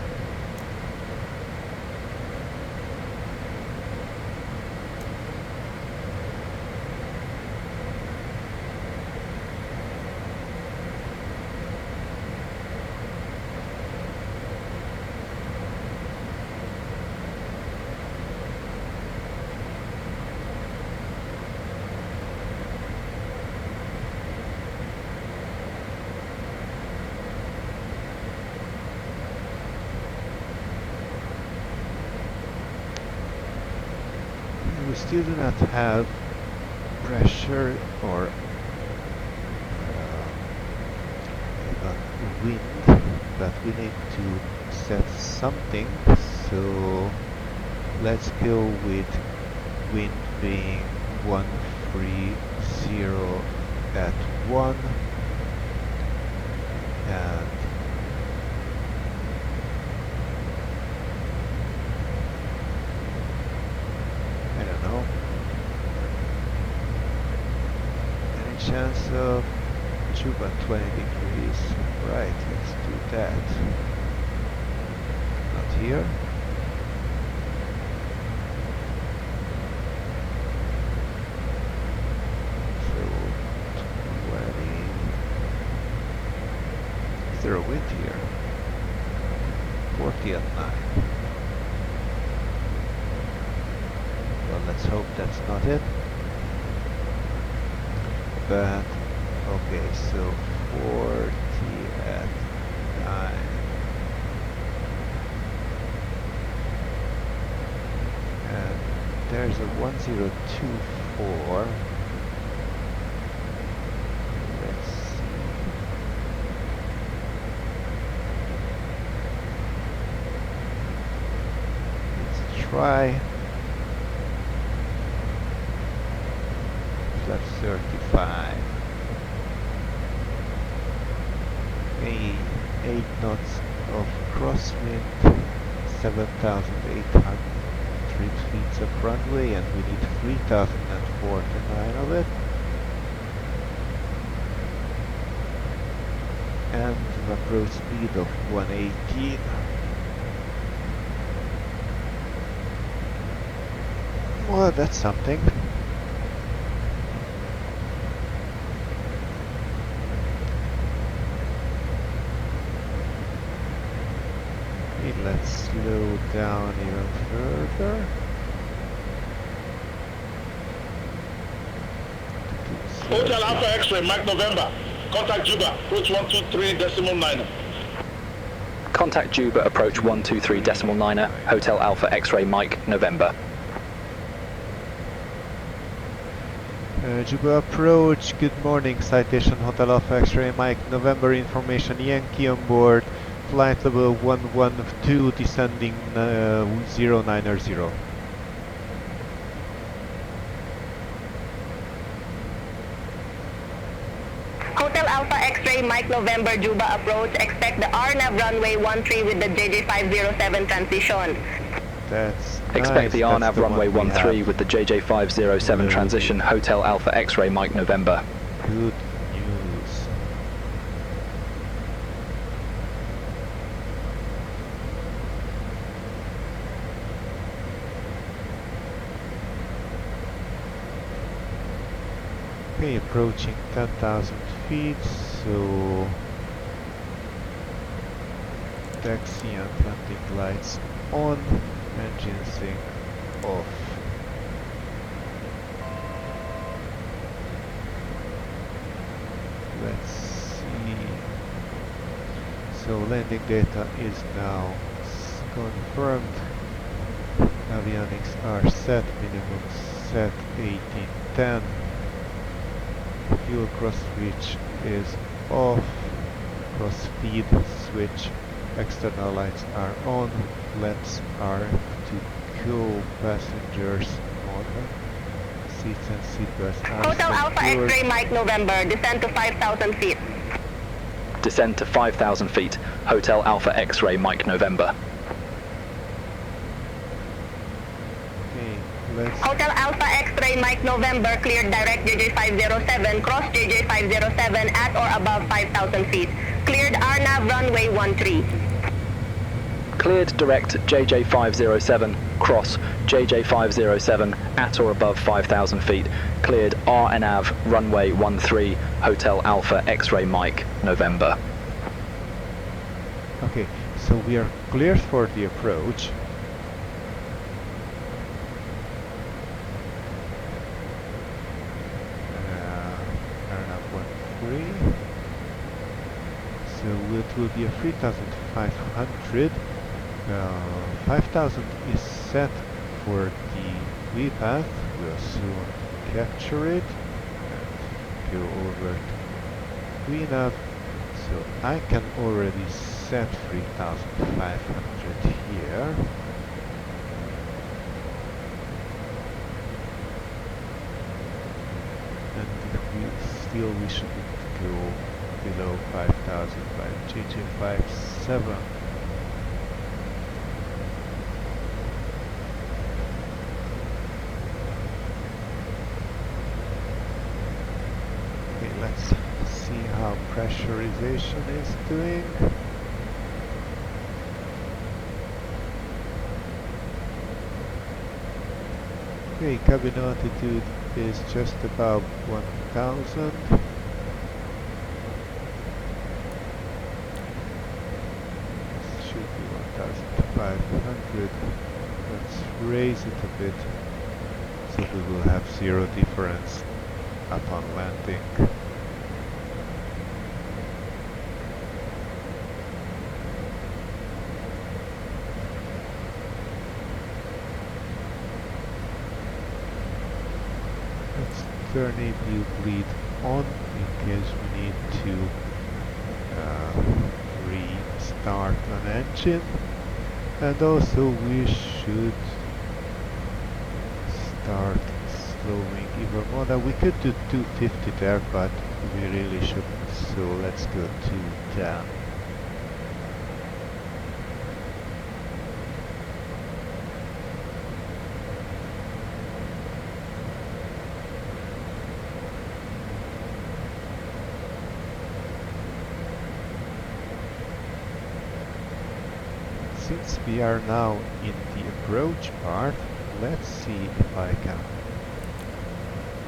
We still do not have pressure or even wind, but we need to set something, so let's go with wind being 130 at 1 and I don't know, any chance of Juba 20 degrees? Right, let's do that. Not here. So 20. Is there a wind here? 40 at 9. Well, let's hope that's not it. But okay, so 40 at 9. And there's a 1024. Let's see. Let's try. Flat 35. 8 knots of crosswind, 7,800 feet of runway, and we need 3,049 of it. And an approach speed of 118. Well, that's something. let's slow down even further. Hotel Alpha X-ray, Mike November. Contact Juba, approach 123.9. Contact Juba, approach 123.9, Hotel Alpha X-ray Mike November. Juba approach, good morning, citation Hotel Alpha X-ray Mike November, information Yankee on board, flight level 112 descending 090. Hotel Alpha X-ray Mike November Juba approach, expect the RNAV runway 13 with the JJ507 transition. That's Expect nice. the That's RNAV the runway one we 13 have. with the JJ507 transition, Hotel Alpha X-ray Mike November. Good news. Okay, approaching 10,000 feet, so taxi and landing lights on, engine sync off. Let's see. So landing data is now confirmed. Avionics are set, minimum set 1810. Fuel cross switch is off. Cross feed switch. External lights are on. Flaps are to go. Passengers on. Seats and seatbelts are Hotel Alpha secured. X-ray Mike November, descend to 5,000 feet. Descend to 5,000 feet, Hotel Alpha X-ray Mike November. Okay, let's Hotel Alpha X-ray Mike November, cleared direct JJ507, cross JJ507 at or above 5,000 feet. Cleared RNAV runway 13. Cleared direct JJ507, cross JJ507 at or above 5,000 feet. Cleared RNAV runway 13, Hotel Alpha X-ray Mike November. Okay, so we are clear for the approach. RNAV 13. So it will be a 3,500. 5,000 is set for the VPath. We'll soon capture it and go over to VNAV. So I can already set 3,500 here. And we shouldn't go below 5,000 by JJ57. Okay, let's see how pressurization is doing. Okay, cabin altitude is just above 1,000. This should be 1,500. Let's raise it a bit so we will have zero difference upon landing. Let's turn APU bleed on in case we need to restart an engine, and also we should start slowing even more. Now we could do 250 there, but we really shouldn't, so let's go to 10. Since we are now in the approach part, let's see if I can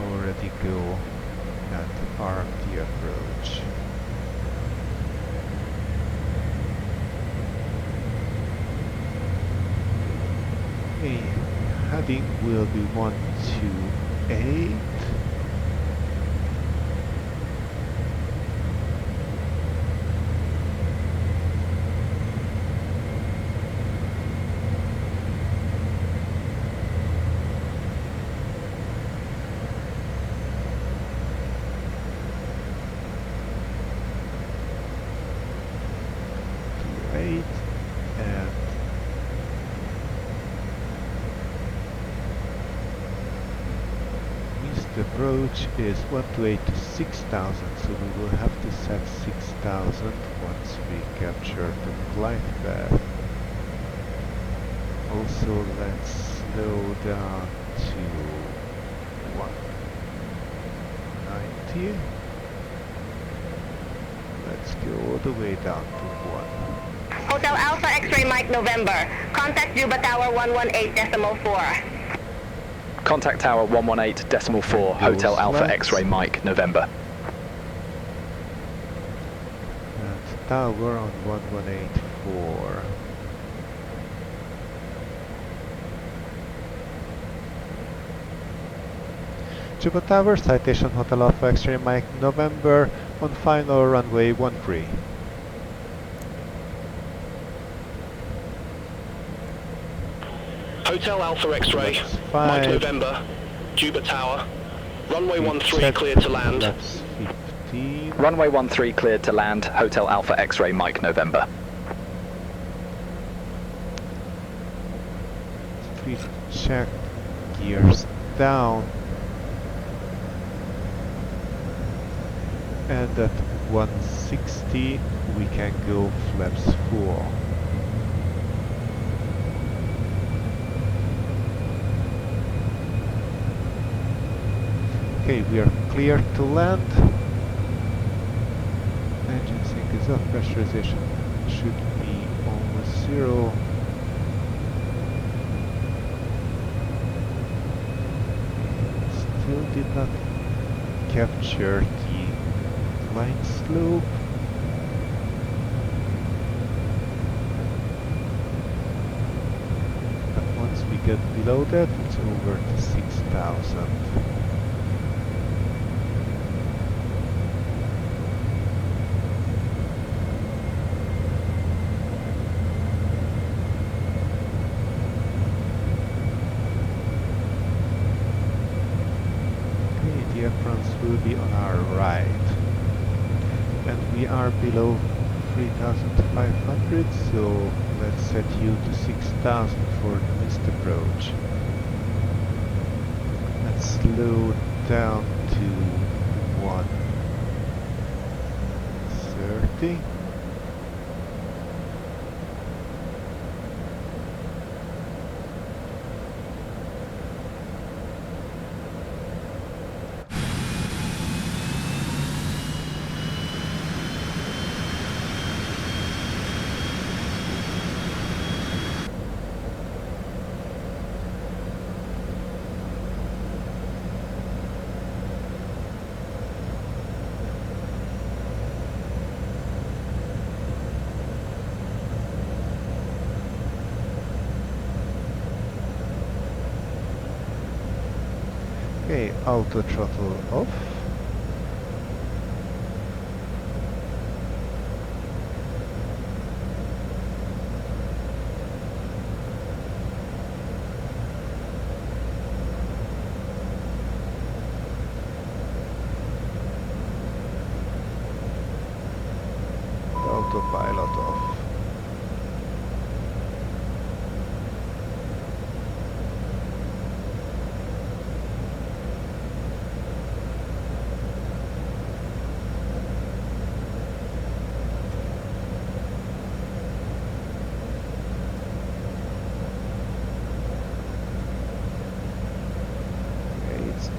already go and arm the approach. heading will be 128. And missed approach is 128 to 6,000, so we will have to set 6,000 once we capture the flight path. Also, let's slow down to 190. Let's go all the way down to 1. Hotel Alpha X-ray Mike November. Contact Juba Tower 118.4. Contact Tower 118.4, Hotel Alpha X-ray Mike November. And tower on 1184. Juba Tower, citation Hotel Alpha X-ray Mike November on final runway 13. Hotel Alpha X-ray, Mike November, Juba Tower, runway 13 cleared to land. Flaps 15. Runway 13 cleared to land, Hotel Alpha X-ray Mike November. Speed check, gears down. And at 160 we can go flaps 4. Okay, we are clear to land. Engine sync is off, pressurization should be almost 0. Still did not capture the line slope. But once we get below that, it's over to 6,000. The aprons will be on our right, and we are below 3,500, so let's set you to 6,000 for the missed approach. Let's slow down to 130. Okay, auto throttle off. Autopilot off.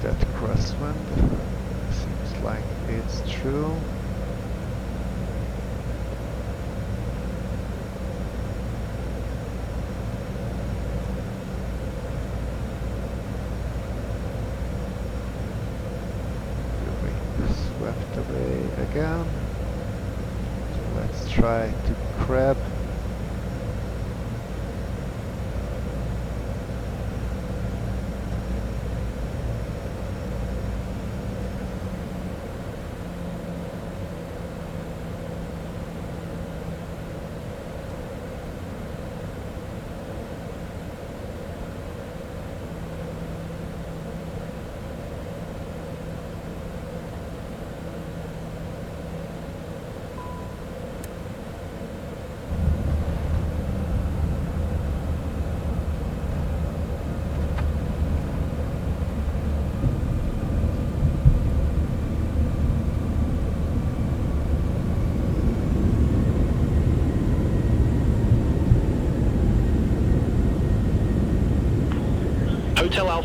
That crosswind seems like it's true. We're being swept away again. So let's try to grab.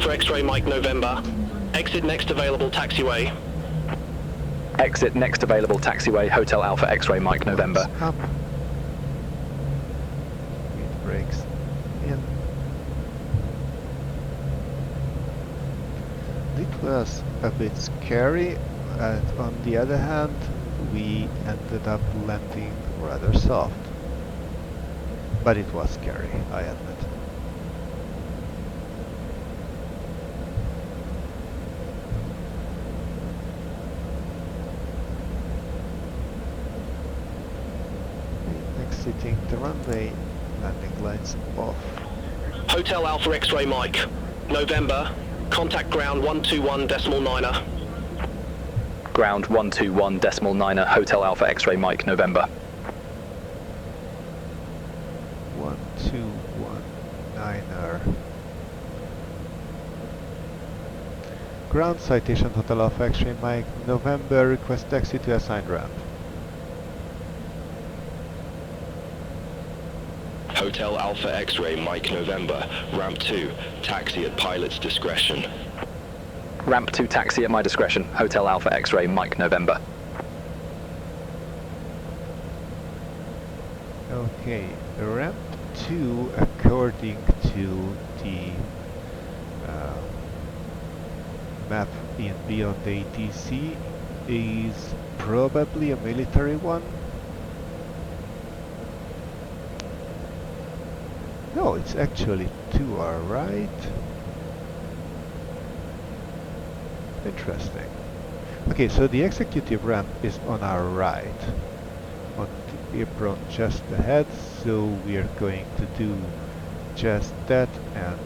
Alpha X-ray Mike November. Exit next available taxiway. Exit next available taxiway, Hotel Alpha X-ray Mike November. Up. It breaks in. It was a bit scary, and on the other hand, we ended up landing rather soft. But it was scary, I admit. Exiting the runway, landing lights off. Hotel Alpha X-ray Mike November. Contact ground 121.9er. Ground 121.9er, Hotel Alpha X-ray Mike November. 121.9er. Ground citation Hotel Alpha X-ray Mike November, request taxi to assigned ramp. Hotel Alpha X-ray Mike November, ramp 2, taxi at pilot's discretion. Ramp 2 taxi at my discretion, Hotel Alpha X-ray Mike November. Okay, ramp 2 according to the map in BeyondATC is probably a military one. No, it's actually to our right. Interesting. Okay, so the executive ramp is on our right, on the apron just ahead, so we are going to do just that and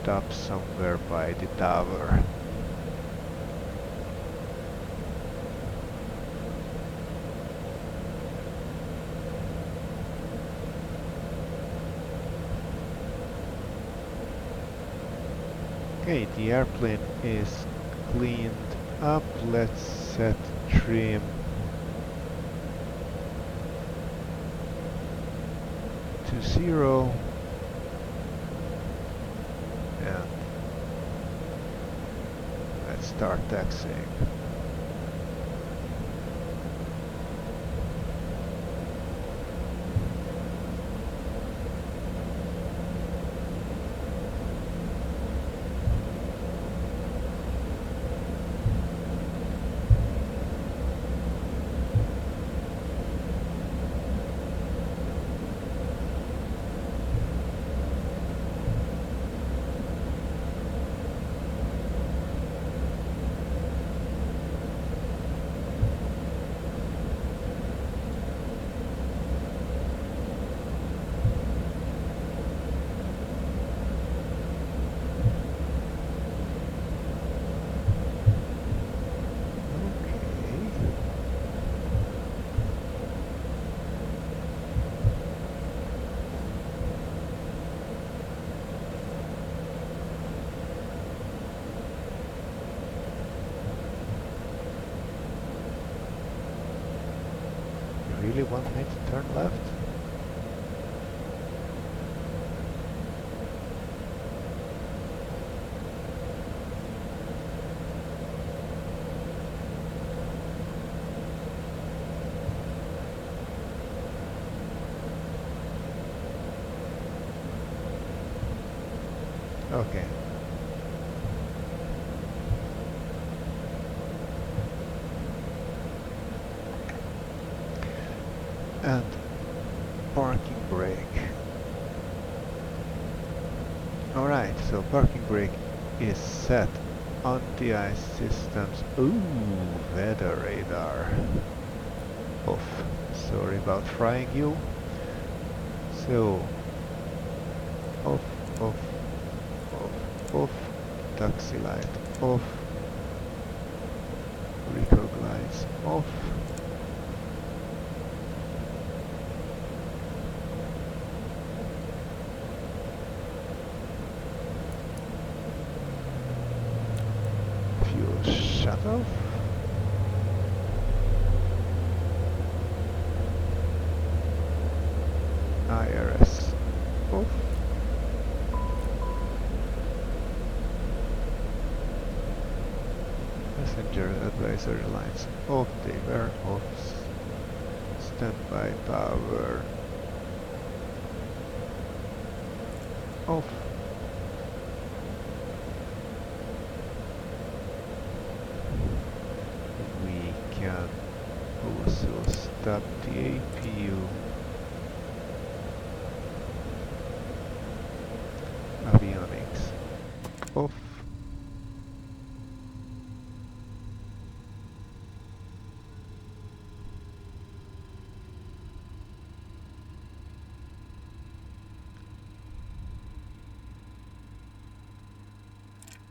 stop somewhere by the tower. Okay, the airplane is cleaned up. Let's set trim to 0 and let's start taxiing. Really want me to turn left? Okay. And parking brake. Alright, so parking brake is set. Anti-ice systems. Ooh, weather radar. Off. Sorry about frying you. So, off, off, off, off. Taxi light off. Recog lights off. Shut off. IRS off. passenger advisory lines off. They were off. Standby power off. We can also stop the APU. Avionics off.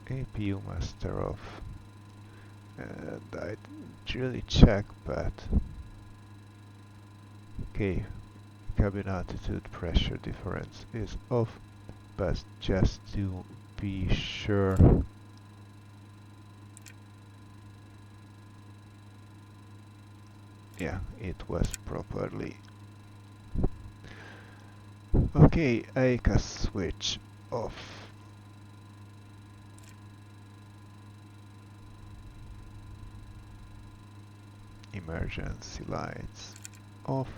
APU master off. And I didn't really check, but okay, cabin altitude pressure difference is off, but just to be sure. Yeah, it was properly. Okay, ACAS switch off. Emergency lights off.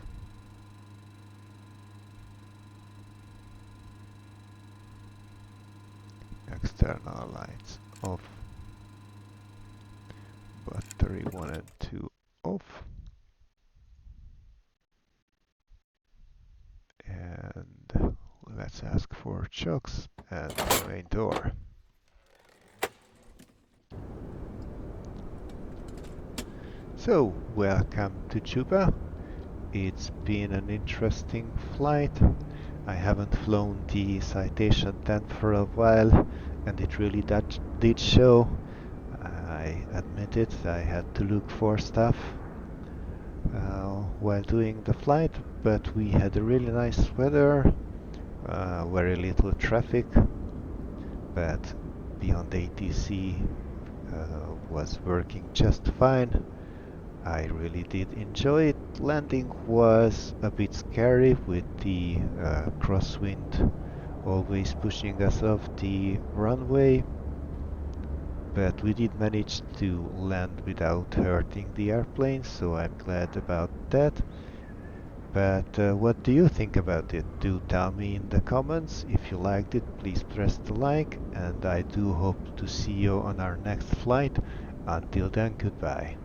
External lights off. Battery 1 and 2 off. And let's ask for chocks and the main door. So, welcome to Juba. It's been an interesting flight. I haven't flown the Citation 10 for a while, and it really did show. I admit it, I had to look for stuff while doing the flight, but we had a really nice weather, very little traffic, but BeyondATC was working just fine. I really did enjoy it. Landing was a bit scary with the crosswind always pushing us off the runway, but we did manage to land without hurting the airplane, so I'm glad about that. But what do you think about it? Do tell me in the comments. If you liked it, please press the like, and I do hope to see you on our next flight. Until then, goodbye.